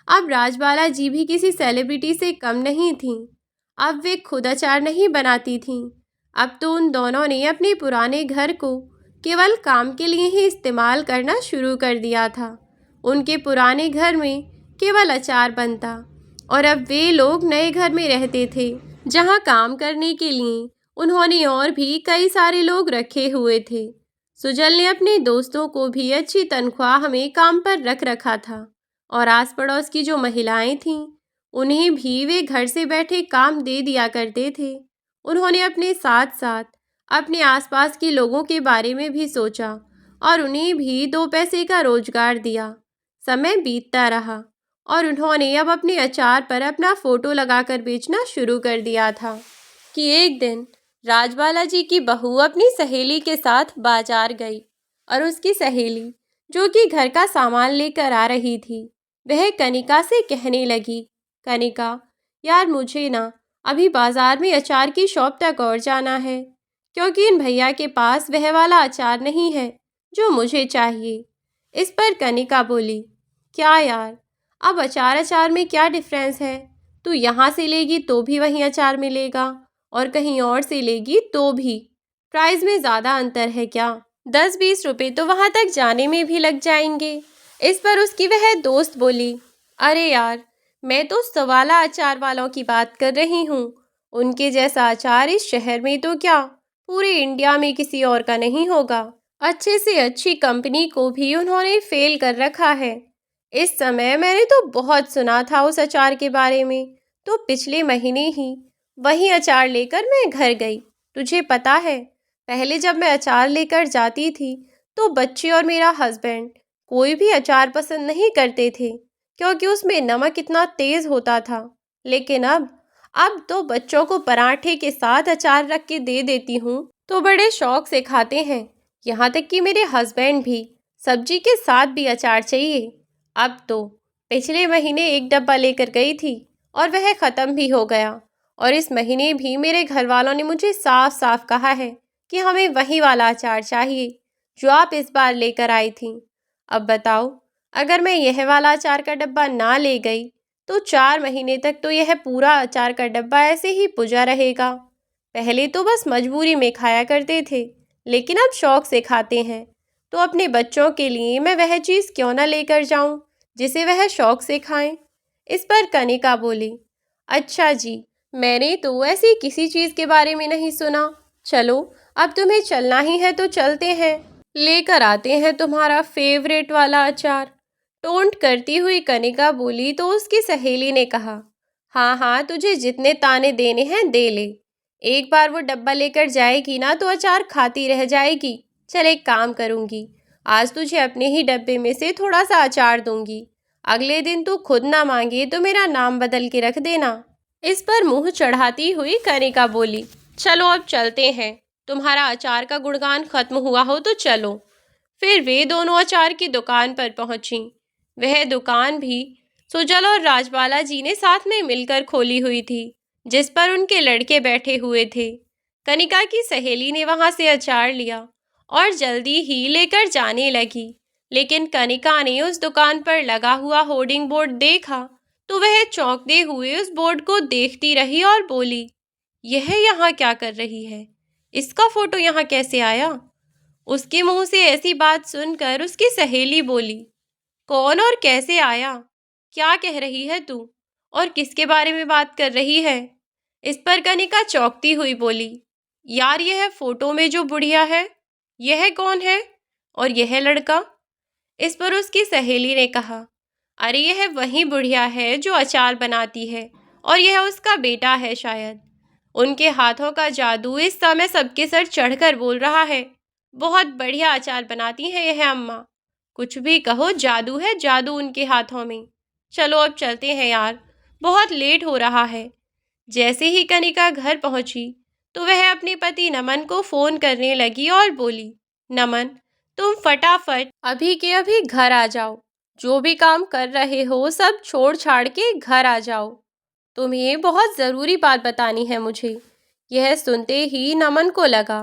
अब राजबाला जी भी किसी सेलिब्रिटी से कम नहीं थीं। अब वे खुद अचार नहीं बनाती थीं। अब तो उन दोनों ने अपने पुराने घर को केवल काम के लिए ही इस्तेमाल करना शुरू कर दिया था। उनके पुराने घर में केवल अचार बनता और अब वे लोग नए घर में रहते थे, जहां काम करने के लिए उन्होंने और भी कई सारे लोग रखे हुए थे। सुजल ने अपने दोस्तों को भी अच्छी तनख्वाह में काम पर रख रखा था और आस पड़ोस की जो महिलाएं थीं, उन्हें भी वे घर से बैठे काम दे दिया करते थे। उन्होंने अपने साथ साथ अपने आसपास के लोगों के बारे में भी सोचा और उन्हें भी 2 पैसे का रोजगार दिया। समय बीतता रहा और उन्होंने अब अपने अचार पर अपना फोटो लगाकर बेचना शुरू कर दिया था कि एक दिन राजबाला जी की बहू अपनी सहेली के साथ बाजार गई और उसकी सहेली, जो कि घर का सामान लेकर आ रही थी, वह कनिका से कहने लगी, कनिका यार मुझे ना अभी बाजार में अचार की शॉप तक और जाना है, क्योंकि इन भैया के पास वह वाला अचार नहीं है जो मुझे चाहिए। इस पर कनिका बोली, क्या यार, अब अचार अचार में क्या डिफरेंस है? तू यहाँ से लेगी तो भी वहीं अचार मिलेगा और कहीं और से लेगी तो भी। प्राइस में ज़्यादा अंतर है क्या? 10-20 रुपए तो वहाँ तक जाने में भी लग जाएंगे। इस पर उसकी वह दोस्त बोली, अरे यार, मैं तो सवाला अचार वालों की बात कर रही हूँ। उनके जैसा अचार इस शहर में तो क्या, पूरे इंडिया में किसी और का नहीं होगा। अच्छे से अच्छी कंपनी को भी उन्होंने फेल कर रखा है। इस समय मैंने तो बहुत सुना था उस अचार के बारे में, तो पिछले महीने ही वही अचार लेकर मैं घर गई। तुझे पता है, पहले जब मैं अचार लेकर जाती थी तो बच्चे और मेरा हस्बैंड कोई भी अचार पसंद नहीं करते थे, क्योंकि उसमें नमक इतना तेज़ होता था। लेकिन अब तो बच्चों को पराठे के साथ अचार रख के दे देती हूँ तो बड़े शौक से खाते हैं। यहाँ तक कि मेरे हस्बैंड भी सब्जी के साथ भी अचार चाहिए। अब तो पिछले महीने एक डब्बा लेकर गई थी और वह ख़त्म भी हो गया। और इस महीने भी मेरे घर वालों ने मुझे साफ साफ कहा है कि हमें वही वाला अचार चाहिए जो आप इस बार लेकर आई थी। अब बताओ, अगर मैं यह वाला अचार का डब्बा ना ले गई तो 4 महीने तक तो यह पूरा अचार का डब्बा ऐसे ही पुजा रहेगा। पहले तो बस मजबूरी में खाया करते थे, लेकिन अब शौक से खाते हैं। तो अपने बच्चों के लिए मैं वह चीज़ क्यों ना लेकर जाऊं जिसे वह शौक से खाएं। इस पर कनिका बोली, अच्छा जी, मैंने तो ऐसी किसी चीज़ के बारे में नहीं सुना। चलो, अब तुम्हें चलना ही है तो चलते हैं, लेकर आते हैं तुम्हारा फेवरेट वाला अचार। टोंट करती हुई कनिका बोली तो उसकी सहेली ने कहा, हाँ हाँ, तुझे जितने ताने देने हैं दे ले। एक बार वो डब्बा लेकर जाएगी ना तो अचार खाती रह जाएगी। चल, एक काम करूंगी, आज तुझे अपने ही डब्बे में से थोड़ा सा अचार दूंगी। अगले दिन तू खुद ना मांगे तो मेरा नाम बदल के रख देना। इस पर मुंह चढ़ाती हुई कनिका बोली, चलो अब चलते हैं, तुम्हारा अचार का गुणगान खत्म हुआ हो तो चलो। फिर वे दोनों अचार की दुकान पर पहुंची। वह दुकान भी सुजल और राजबाला जी ने साथ में मिलकर खोली हुई थी, जिस पर उनके लड़के बैठे हुए थे। कनिका की सहेली ने वहां से अचार लिया और जल्दी ही लेकर जाने लगी। लेकिन कनिका ने उस दुकान पर लगा हुआ होर्डिंग बोर्ड देखा तो वह चौंकते हुए उस बोर्ड को देखती रही और बोली, यह यहाँ क्या कर रही है? इसका फोटो यहाँ कैसे आया? उसके मुंह से ऐसी बात सुनकर उसकी सहेली बोली, कौन और कैसे आया? क्या कह रही है तू? और किसके बारे में बात कर रही है? इस पर कनिका चौंकती हुई बोली, यार, यह फोटो में जो बुढ़िया है, यह कौन है? और यह लड़का? इस पर उसकी सहेली ने कहा, अरे यह वही बुढ़िया है जो अचार बनाती है और यह उसका बेटा है शायद। उनके हाथों का जादू इस समय सबके सर चढ़कर बोल रहा है, बहुत बढ़िया अचार बनाती हैं यह अम्मा। कुछ भी कहो, जादू है जादू उनके हाथों में। चलो अब चलते हैं यार, बहुत लेट हो रहा है। जैसे ही कनिका घर पहुंची तो वह अपने पति नमन को फोन करने लगी और बोली, नमन, तुम फटाफट अभी के अभी घर आ जाओ। जो भी काम कर रहे हो सब छोड़ छाड़ के घर आ जाओ। तुम्हें बहुत ज़रूरी बात बतानी है मुझे। यह सुनते ही नमन को लगा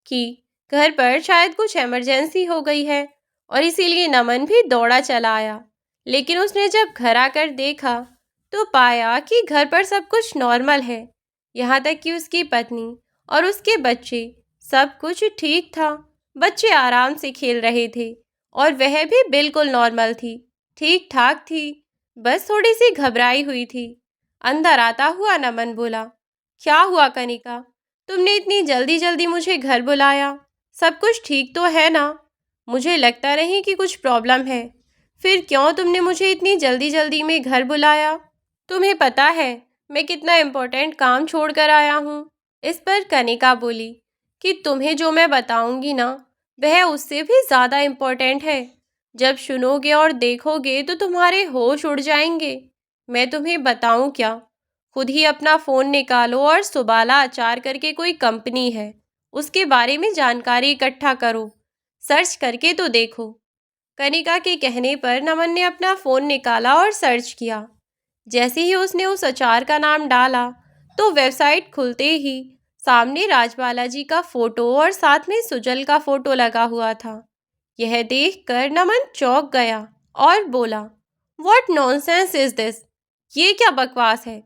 कि घर पर शायद कुछ इमरजेंसी हो गई है और इसीलिए नमन भी दौड़ा चला आया। लेकिन उसने जब घर आकर देखा तो पाया कि घर पर सब कुछ नॉर्मल है। यहाँ तक कि उसकी पत्नी और उसके बच्चे, सब कुछ ठीक था। बच्चे आराम से खेल रहे थे और वह भी बिल्कुल नॉर्मल थी, ठीक ठाक थी, बस थोड़ी सी घबराई हुई थी। अंदर आता हुआ नमन बोला, क्या हुआ कनिका, तुमने इतनी जल्दी जल्दी मुझे घर बुलाया? सब कुछ ठीक तो है ना? मुझे लगता नहीं कि कुछ प्रॉब्लम है। फिर क्यों तुमने मुझे इतनी जल्दी जल्दी में घर बुलाया? तुम्हें पता है मैं कितना इम्पोर्टेंट काम छोड़ कर आया हूँ। इस पर कनिका बोली कि तुम्हें जो मैं बताऊंगी ना, वह उससे भी ज़्यादा इम्पोर्टेंट है। जब सुनोगे और देखोगे तो तुम्हारे होश उड़ जाएंगे। मैं तुम्हें बताऊं क्या? खुद ही अपना फ़ोन निकालो और सुबाला अचार करके कोई कंपनी है, उसके बारे में जानकारी इकट्ठा करो। सर्च करके तो देखो। कनिका के कहने पर नमन ने अपना फ़ोन निकाला और सर्च किया। जैसे ही उसने उस अचार का नाम डाला तो वेबसाइट खुलते ही सामने राजबाला जी का फोटो और साथ में सुजल का फोटो लगा हुआ था। यह देखकर नमन चौंक गया और बोला, व्हाट नॉनसेंस इज दिस? ये क्या बकवास है?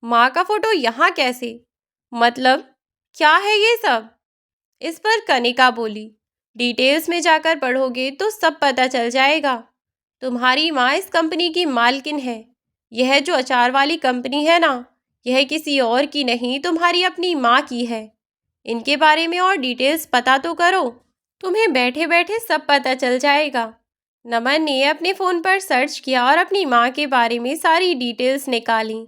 माँ का फोटो यहाँ कैसे? मतलब क्या है ये सब? इस पर कनिका बोली, डिटेल्स में जाकर पढ़ोगे तो सब पता चल जाएगा। तुम्हारी माँ इस कंपनी की मालकिन है। यह जो अचार वाली कंपनी है ना, यह किसी और की नहीं, तुम्हारी अपनी माँ की है। इनके बारे में और डिटेल्स पता तो करो, तुम्हें बैठे बैठे सब पता चल जाएगा। नमन ने अपने फ़ोन पर सर्च किया और अपनी माँ के बारे में सारी डिटेल्स निकाली।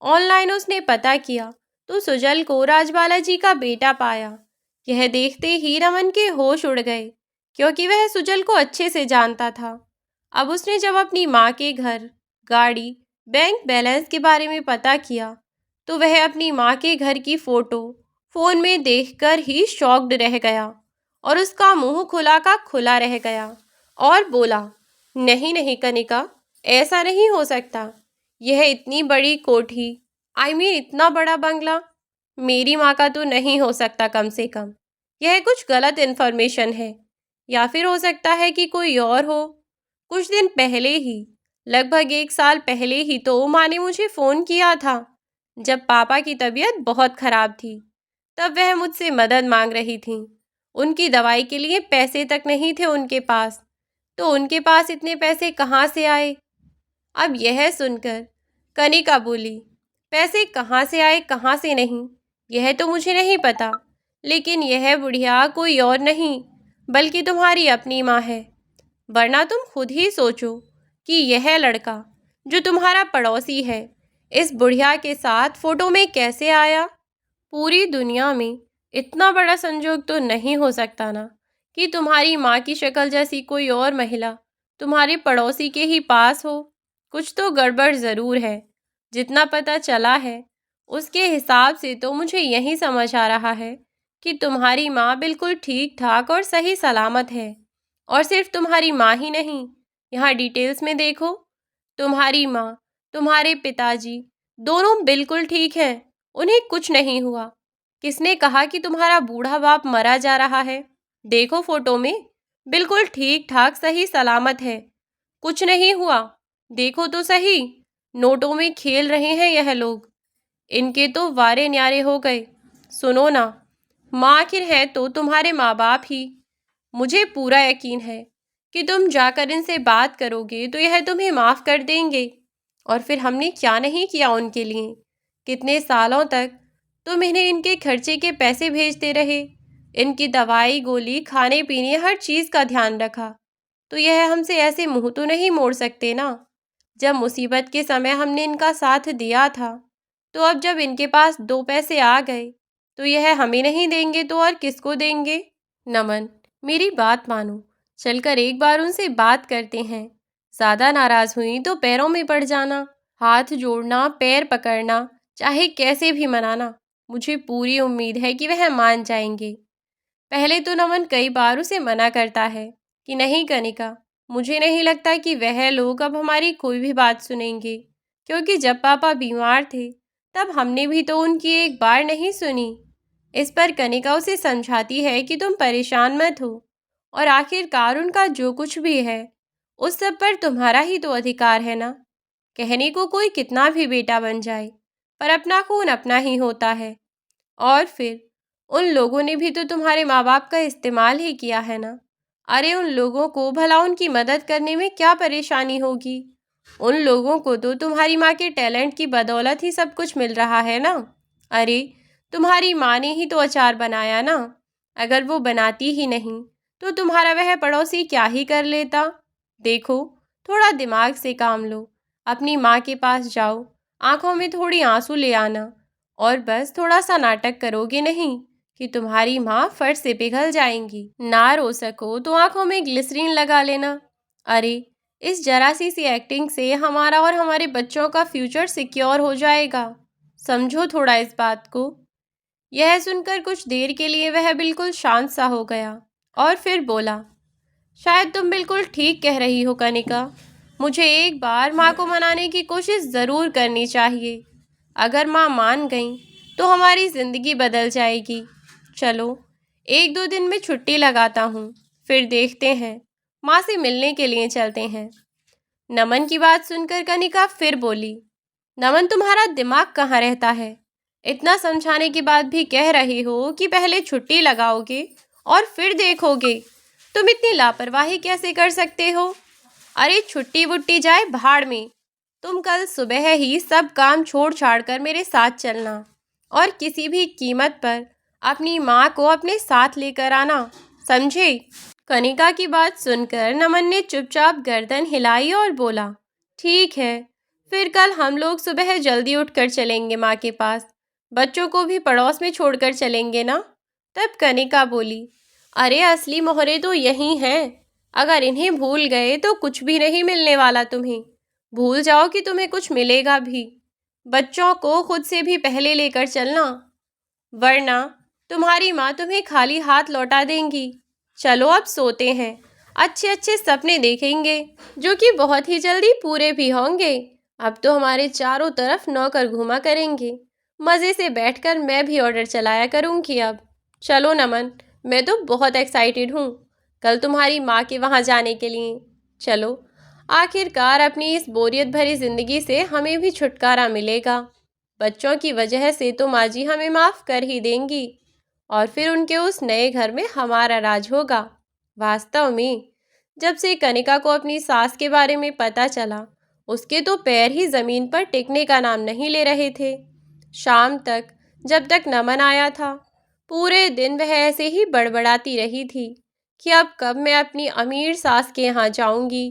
ऑनलाइन उसने पता किया तो सुजल को राजबाला जी का बेटा पाया। यह देखते ही नमन के होश उड़ गए, क्योंकि वह सुजल को अच्छे से जानता था। अब उसने जब अपनी माँ के घर, गाड़ी, बैंक बैलेंस के बारे में पता किया तो वह अपनी माँ के घर की फ़ोटो फोन में देखकर ही शॉक्ड रह गया और उसका मुंह खुला का खुला रह गया और बोला, नहीं नहीं कनिका, ऐसा नहीं हो सकता। यह इतनी बड़ी कोठी, इतना बड़ा बंगला मेरी माँ का तो नहीं हो सकता। कम से कम यह कुछ गलत इन्फॉर्मेशन है, या फिर हो सकता है कि कोई और हो। कुछ दिन पहले ही, लगभग 1 साल पहले ही तो माँ ने मुझे फ़ोन किया था, जब पापा की तबीयत बहुत ख़राब थी। तब वह मुझसे मदद मांग रही थी। उनकी दवाई के लिए पैसे तक नहीं थे उनके पास। तो उनके पास इतने पैसे कहाँ से आए? अब यह सुनकर कनिका बोली, पैसे कहाँ से आए कहाँ से नहीं, यह तो मुझे नहीं पता, लेकिन यह बुढ़िया कोई और नहीं बल्कि तुम्हारी अपनी माँ है। वरना तुम खुद ही सोचो कि यह लड़का जो तुम्हारा पड़ोसी है, इस बुढ़िया के साथ फोटो में कैसे आया। पूरी दुनिया में इतना बड़ा संजोग तो नहीं हो सकता ना, कि तुम्हारी माँ की शक्ल जैसी कोई और महिला तुम्हारे पड़ोसी के ही पास हो। कुछ तो गड़बड़ ज़रूर है। जितना पता चला है उसके हिसाब से तो मुझे यही समझ आ रहा है कि तुम्हारी माँ बिल्कुल ठीक ठाक और सही सलामत है। और सिर्फ तुम्हारी माँ ही नहीं, यहाँ डिटेल्स में देखो, तुम्हारी माँ, तुम्हारे पिताजी दोनों बिल्कुल ठीक हैं, उन्हें कुछ नहीं हुआ। किसने कहा कि तुम्हारा बूढ़ा बाप मरा जा रहा है? देखो फोटो में, बिल्कुल ठीक ठाक सही सलामत है, कुछ नहीं हुआ। देखो तो सही, नोटों में खेल रहे हैं यह लोग। इनके तो वारे न्यारे हो गए। सुनो ना, माँ आखिर है तो तुम्हारे माँ बाप ही। मुझे पूरा यकीन है कि तुम जाकर इनसे बात करोगे तो यह तुम्हें माफ़ कर देंगे। और फिर हमने क्या नहीं किया उनके लिए। कितने सालों तक तुम इन्हें इनके खर्चे के पैसे भेजते रहे, इनकी दवाई गोली खाने पीने हर चीज़ का ध्यान रखा। तो यह हमसे ऐसे मुंह तो नहीं मोड़ सकते ना। जब मुसीबत के समय हमने इनका साथ दिया था, तो अब जब इनके पास 2 पैसे आ गए तो यह हमें नहीं देंगे तो और किसको देंगे? नमन, मेरी बात मानो, चलकर एक बार उनसे बात करते हैं। ज़्यादा नाराज़ हुई तो पैरों में पड़ जाना, हाथ जोड़ना, पैर पकड़ना, चाहे कैसे भी मनाना। मुझे पूरी उम्मीद है कि वह मान जाएंगे। पहले तो नमन कई बार उसे मना करता है कि नहीं कनिका, मुझे नहीं लगता कि वह लोग अब हमारी कोई भी बात सुनेंगे, क्योंकि जब पापा बीमार थे तब हमने भी तो उनकी एक बार नहीं सुनी। इस पर कनिका उसे समझाती है कि तुम परेशान मत हो, और आखिरकार उनका जो कुछ भी है उस सब पर तुम्हारा ही तो अधिकार है ना। कहने को कोई कितना भी बेटा बन जाए, पर अपना खून अपना ही होता है। और फिर उन लोगों ने भी तो तुम्हारे माँ बाप का इस्तेमाल ही किया है ना। अरे उन लोगों को भला उनकी मदद करने में क्या परेशानी होगी? उन लोगों को तो तुम्हारी माँ के टैलेंट की बदौलत ही सब कुछ मिल रहा है ना। अरे तुम्हारी माँ ने ही तो अचार बनाया ना। अगर वो बनाती ही नहीं तो तुम्हारा वह पड़ोसी क्या ही कर लेता। देखो, थोड़ा दिमाग से काम लो। अपनी माँ के पास जाओ, आंखों में थोड़ी आंसू ले आना, और बस थोड़ा सा नाटक करोगे नहीं कि तुम्हारी माँ फट से पिघल जाएंगी। ना रो सको तो आंखों में ग्लिसरीन लगा लेना। अरे इस जरा सी एक्टिंग से हमारा और हमारे बच्चों का फ्यूचर सिक्योर हो जाएगा। समझो थोड़ा इस बात को। यह सुनकर कुछ देर के लिए वह बिल्कुल शांत सा हो गया और फिर बोला, शायद तुम बिल्कुल ठीक कह रही हो कनिका। मुझे एक बार माँ को मनाने की कोशिश ज़रूर करनी चाहिए। अगर माँ मान गई तो हमारी ज़िंदगी बदल जाएगी। चलो 1-2 दिन में छुट्टी लगाता हूँ, फिर देखते हैं, माँ से मिलने के लिए चलते हैं। नमन की बात सुनकर कनिका फिर बोली, नमन तुम्हारा दिमाग कहाँ रहता है? इतना समझाने के बाद भी कह रही हो कि पहले छुट्टी लगाओगे और फिर देखोगे। तुम इतनी लापरवाही कैसे कर सकते हो? अरे छुट्टी वुट्टी जाए भाड़ में। तुम कल सुबह ही सब काम छोड़ छाड़ कर मेरे साथ चलना, और किसी भी कीमत पर अपनी माँ को अपने साथ लेकर आना, समझे? कनिका की बात सुनकर नमन ने चुपचाप गर्दन हिलाई और बोला, ठीक है, फिर कल हम लोग सुबह जल्दी उठकर चलेंगे माँ के पास। बच्चों को भी पड़ोस में छोड़कर चलेंगे ना। तब कनिका बोली, अरे असली मोहरे तो यही हैं। अगर इन्हें भूल गए तो कुछ भी नहीं मिलने वाला तुम्हें। भूल जाओ कि तुम्हें कुछ मिलेगा भी। बच्चों को खुद से भी पहले लेकर चलना। वरना तुम्हारी माँ तुम्हें खाली हाथ लौटा देंगी। चलो अब सोते हैं, अच्छे अच्छे सपने देखेंगे जो कि बहुत ही जल्दी पूरे भी होंगे। अब तो हमारे चारों तरफ नौकर घूमा करेंगे। मज़े से बैठकर मैं भी ऑर्डर चलाया करूँगी अब। चलो नमन, मैं तो बहुत एक्साइटेड हूँ कल तुम्हारी माँ के वहाँ जाने के लिए। चलो, आखिरकार अपनी इस बोरियत भरी ज़िंदगी से हमें भी छुटकारा मिलेगा। बच्चों की वजह से तो माँ जी हमें माफ़ कर ही देंगी और फिर उनके उस नए घर में हमारा राज होगा। वास्तव में जब से कनिका को अपनी सास के बारे में पता चला, उसके तो पैर ही ज़मीन पर टिकने का नाम नहीं ले रहे थे। शाम तक जब तक नमन आया था, पूरे दिन वह ऐसे ही बड़बड़ाती रही थी कि अब कब मैं अपनी अमीर सास के यहाँ जाऊंगी।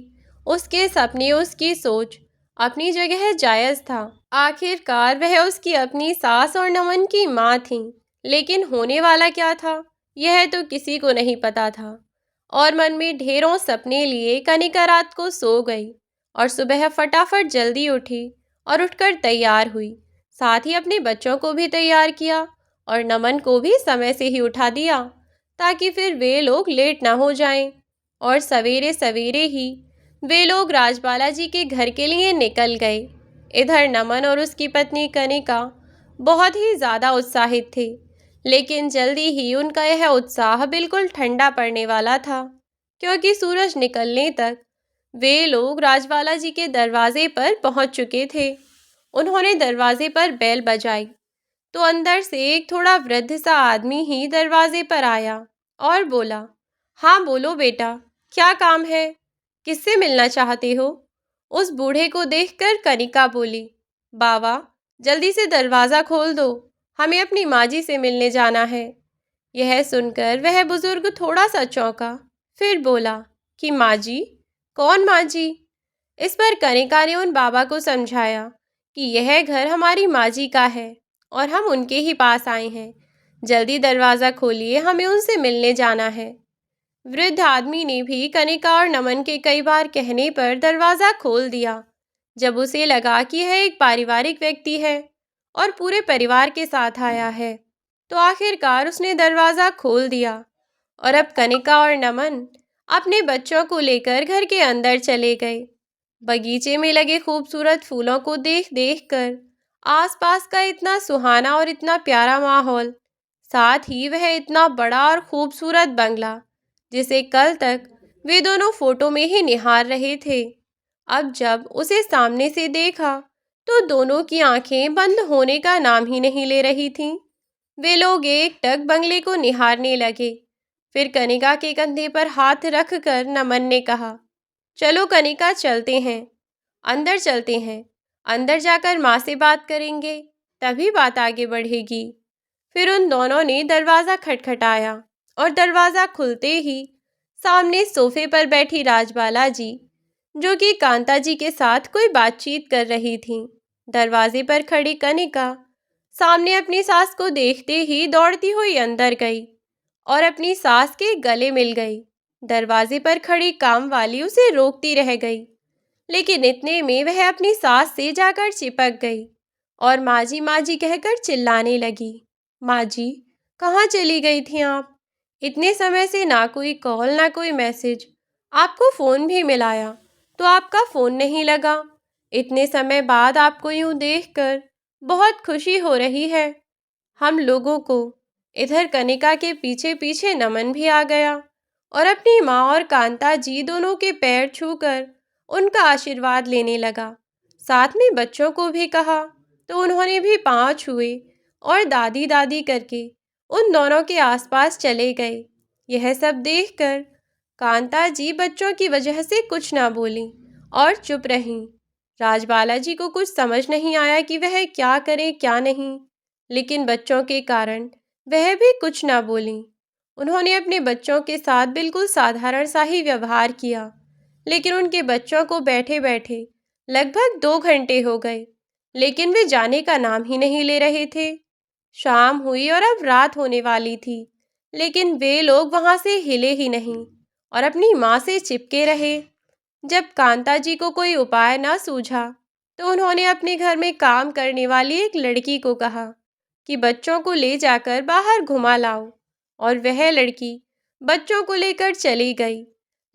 उसके सपने, उसकी सोच अपनी जगह जायज़ था। आखिरकार वह उसकी अपनी सास और नमन की माँ थी, लेकिन होने वाला क्या था यह तो किसी को नहीं पता था। और मन में ढेरों सपने लिए कनिका रात को सो गई और सुबह फटाफट जल्दी उठी और उठकर तैयार हुई। साथ ही अपने बच्चों को भी तैयार किया और नमन को भी समय से ही उठा दिया ताकि फिर वे लोग लेट ना हो जाएं। और सवेरे सवेरे ही वे लोग राजबाला जी के घर के लिए निकल गए। इधर नमन और उसकी पत्नी कनिका बहुत ही ज़्यादा उत्साहित थे, लेकिन जल्दी ही उनका यह उत्साह बिल्कुल ठंडा पड़ने वाला था, क्योंकि सूरज निकलने तक वे लोग राजबाला जी के दरवाजे पर पहुंच चुके थे। उन्होंने दरवाजे पर बेल बजाई तो अंदर से एक थोड़ा वृद्ध सा आदमी ही दरवाजे पर आया और बोला, हाँ बोलो बेटा, क्या काम है, किससे मिलना चाहते हो? उस बूढ़े को देखकर कनिका बोली, बाबा जल्दी से दरवाज़ा खोल दो, हमें अपनी माँ जी से मिलने जाना है। यह सुनकर वह बुजुर्ग थोड़ा सा चौंका, फिर बोला कि माँ जी? कौन माँ जी? इस पर कनिका ने उन बाबा को समझाया कि यह घर हमारी माँ जी का है और हम उनके ही पास आए हैं। जल्दी दरवाज़ा खोलिए, हमें उनसे मिलने जाना है। वृद्ध आदमी ने भी कनिका और नमन के कई बार कहने पर दरवाज़ा खोल दिया। जब उसे लगा कि यह एक पारिवारिक व्यक्ति है और पूरे परिवार के साथ आया है, तो आखिरकार उसने दरवाज़ा खोल दिया और अब कनिका और नमन अपने बच्चों को लेकर घर के अंदर चले गए। बगीचे में लगे खूबसूरत फूलों को देख देख कर आसपास का इतना सुहाना और इतना प्यारा माहौल, साथ ही वह इतना बड़ा और खूबसूरत बंगला जिसे कल तक वे दोनों फोटो में ही निहार रहे थे, अब जब उसे सामने से देखा तो दोनों की आंखें बंद होने का नाम ही नहीं ले रही थीं। वे लोग एकटक बंगले को निहारने लगे। फिर कनिका के कंधे पर हाथ रखकर नमन ने कहा, चलो कनिका चलते हैं, अंदर चलते हैं, अंदर जाकर माँ से बात करेंगे, तभी बात आगे बढ़ेगी। फिर उन दोनों ने दरवाज़ा खटखटाया और दरवाज़ा खुलते ही सामने सोफे पर बैठी राजबाला जी, जो कि कांता जी के साथ कोई बातचीत कर रही थीं। दरवाजे पर खड़ी कनिका सामने अपनी सास को देखते ही दौड़ती हुई अंदर गई और अपनी सास के गले मिल गई। दरवाजे पर खड़ी काम वाली उसे रोकती रह गई, लेकिन इतने में वह अपनी सास से जाकर चिपक गई और माँ जी कहकर चिल्लाने लगी। माँ जी, कहाँ चली गई थी आप? इतने समय से ना कोई कॉल ना कोई मैसेज, आपको फ़ोन भी मिलाया तो आपका फ़ोन नहीं लगा। इतने समय बाद आपको यूँ देखकर बहुत खुशी हो रही है हम लोगों को। इधर कनिका के पीछे पीछे नमन भी आ गया और अपनी माँ और कांता जी दोनों के पैर छूकर उनका आशीर्वाद लेने लगा। साथ में बच्चों को भी कहा तो उन्होंने भी पाँव छुए और दादी दादी करके उन दोनों के आसपास चले गए। यह सब देखकर कांता जी बच्चों की वजह से कुछ ना बोली और चुप रहीं। राजबाला जी को कुछ समझ नहीं आया कि वह क्या करे क्या नहीं, लेकिन बच्चों के कारण वह भी कुछ ना बोली। उन्होंने अपने बच्चों के साथ बिल्कुल साधारण सा ही व्यवहार किया, लेकिन उनके बच्चों को बैठे बैठे लगभग 2 घंटे हो गए, लेकिन वे जाने का नाम ही नहीं ले रहे थे। शाम हुई और अब रात होने वाली थी, लेकिन वे लोग वहाँ से हिले ही नहीं और अपनी माँ से चिपके रहे। जब कांता जी को कोई उपाय ना सूझा तो उन्होंने अपने घर में काम करने वाली एक लड़की को कहा कि बच्चों को ले जाकर बाहर घुमा लाओ। और वह लड़की बच्चों को लेकर चली गई।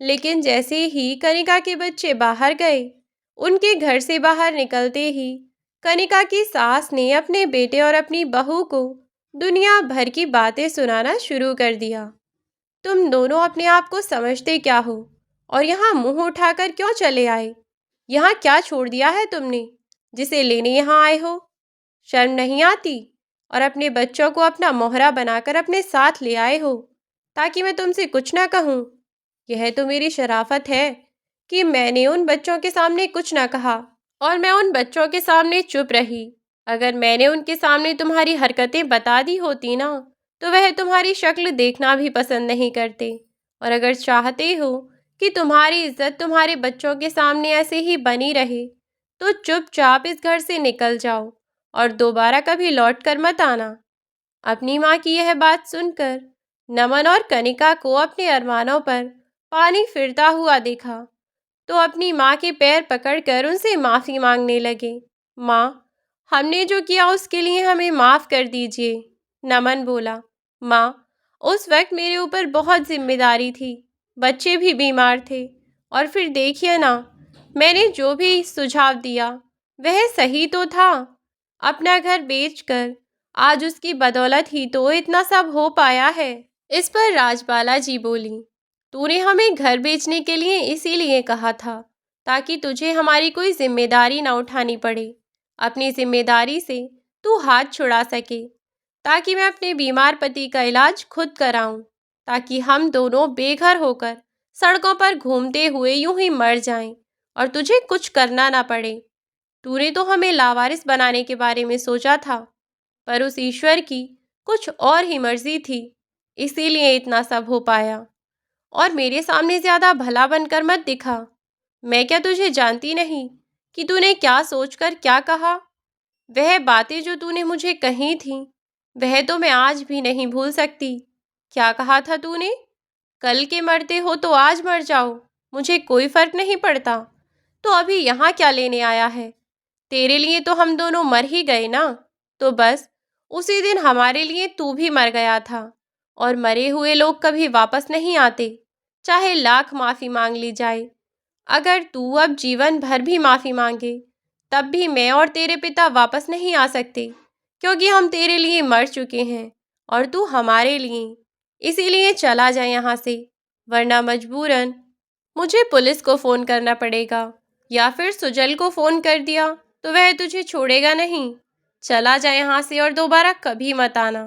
लेकिन जैसे ही कनिका के बच्चे बाहर गए, उनके घर से बाहर निकलते ही कनिका की सास ने अपने बेटे और अपनी बहू को दुनिया भर की बातें सुनाना शुरू कर दिया। तुम दोनों अपने आप को समझते क्या हो? और यहाँ मुंह उठाकर क्यों चले आए? यहाँ क्या छोड़ दिया है तुमने, जिसे लेने यहाँ आए हो? शर्म नहीं आती? और अपने बच्चों को अपना मोहरा बनाकर अपने साथ ले आए हो, ताकि मैं तुमसे कुछ ना कहूँ। यह तो मेरी शराफत है कि मैंने उन बच्चों के सामने कुछ ना कहा और मैं उन बच्चों के सामने चुप रही। अगर मैंने उनके सामने तुम्हारी हरकतें बता दी होती ना, तो वह तुम्हारी शक्ल देखना भी पसंद नहीं करते। और अगर चाहते हो कि तुम्हारी इज्जत तुम्हारे बच्चों के सामने ऐसे ही बनी रहे, तो चुपचाप इस घर से निकल जाओ और दोबारा कभी लौट कर मत आना। अपनी माँ की यह बात सुनकर नमन और कनिका को अपने अरमानों पर पानी फिरता हुआ देखा, तो अपनी माँ के पैर पकड़कर उनसे माफ़ी मांगने लगे। माँ, हमने जो किया उसके लिए हमें माफ़ कर दीजिए। नमन बोला, माँ, उस वक्त मेरे ऊपर बहुत जिम्मेदारी थी, बच्चे भी बीमार थे, और फिर देखिए ना, मैंने जो भी सुझाव दिया वह सही तो था। अपना घर बेचकर आज उसकी बदौलत ही तो इतना सब हो पाया है। इस पर राजबाला जी बोली, तूने हमें घर बेचने के लिए इसीलिए कहा था ताकि तुझे हमारी कोई जिम्मेदारी ना उठानी पड़े। अपनी जिम्मेदारी से तू हाथ छुड़ा सके, ताकि मैं अपने बीमार पति का इलाज खुद कराऊं, ताकि हम दोनों बेघर होकर सड़कों पर घूमते हुए यूं ही मर जाएं और तुझे कुछ करना ना पड़े। तूने तो हमें लावारिस बनाने के बारे में सोचा था, पर उस ईश्वर की कुछ और ही मर्जी थी, इसीलिए इतना सब हो पाया। और मेरे सामने ज्यादा भला बनकर मत दिखा। मैं क्या तुझे जानती नहीं कि तूने क्या सोचकर क्या कहा? वह बातें जो तूने मुझे कही थीं, वह तो मैं आज भी नहीं भूल सकती। क्या कहा था तूने? कल के मरते हो तो आज मर जाओ, मुझे कोई फर्क नहीं पड़ता। तो अभी यहाँ क्या लेने आया है? तेरे लिए तो हम दोनों मर ही गए ना। तो बस उसी दिन हमारे लिए तू भी मर गया था, और मरे हुए लोग कभी वापस नहीं आते, चाहे लाख माफ़ी मांग ली जाए। अगर तू अब जीवन भर भी माफ़ी मांगे, तब भी मैं और तेरे पिता वापस नहीं आ सकते, क्योंकि हम तेरे लिए मर चुके हैं और तू हमारे लिए। इसीलिए चला जा यहाँ से, वरना मजबूरन मुझे पुलिस को फ़ोन करना पड़ेगा, या फिर सुजल को फ़ोन कर दिया तो वह तुझे छोड़ेगा नहीं। चला जा यहाँ से और दोबारा कभी मत आना।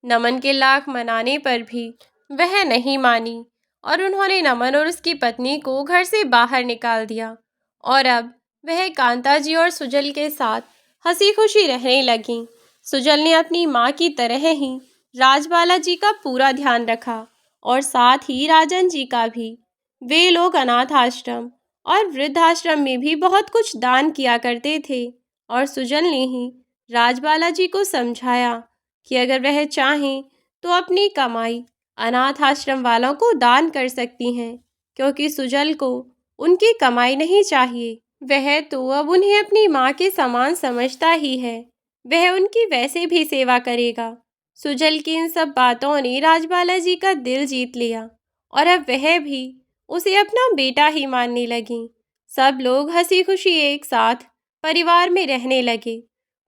नमन के लाख मनाने पर भी वह नहीं मानी, और उन्होंने नमन और उसकी पत्नी को घर से बाहर निकाल दिया। और अब वह कांता जी और सुजल के साथ हंसी खुशी रहने लगी। सुजल ने अपनी माँ की तरह ही राजबाला जी का पूरा ध्यान रखा, और साथ ही राजन जी का भी। वे लोग अनाथ आश्रम और वृद्धाश्रम में भी बहुत कुछ दान किया करते थे, और सुजल ने ही राजबाला जी को समझाया कि अगर वह चाहें तो अपनी कमाई अनाथ आश्रम वालों को दान कर सकती हैं, क्योंकि सुजल को उनकी कमाई नहीं चाहिए। वह तो अब उन्हें अपनी माँ के समान समझता ही है, वह उनकी वैसे भी सेवा करेगा। सुजल की इन सब बातों ने राजबाला जी का दिल जीत लिया, और अब वह भी उसे अपना बेटा ही मानने लगी। सब लोग हंसी खुशी एक साथ परिवार में रहने लगे,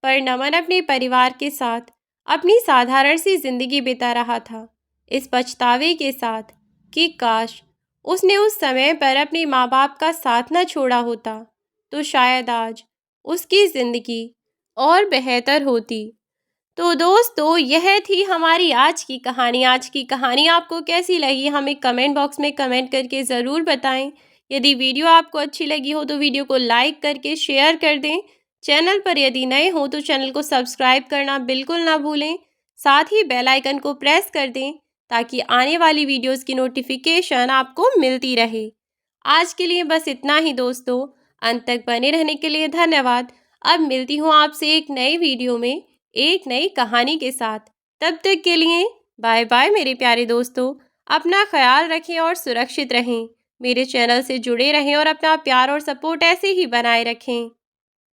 पर नमन अपने परिवार के साथ अपनी साधारण सी जिंदगी बिता रहा था, इस पछतावे के साथ कि काश उसने उस समय पर अपने माँ बाप का साथ न छोड़ा होता, तो शायद आज उसकी ज़िंदगी और बेहतर होती। तो दोस्तों, यह थी हमारी आज की कहानी। आज की कहानी आपको कैसी लगी हमें कमेंट बॉक्स में कमेंट करके ज़रूर बताएं। यदि वीडियो आपको अच्छी लगी हो तो वीडियो को लाइक करके शेयर कर दें। चैनल पर यदि नए हो तो चैनल को सब्सक्राइब करना बिल्कुल ना भूलें। साथ ही बेल आइकन को प्रेस कर दें, ताकि आने वाली वीडियोज़ की नोटिफिकेशन आपको मिलती रहे। आज के लिए बस इतना ही दोस्तों। अंत तक बने रहने के लिए धन्यवाद। अब मिलती हूँ आपसे एक नई वीडियो में एक नई कहानी के साथ। तब तक के लिए बाय बाय मेरे प्यारे दोस्तों। अपना ख्याल रखें और सुरक्षित रहें। मेरे चैनल से जुड़े रहें और अपना प्यार और सपोर्ट ऐसे ही बनाए रखें।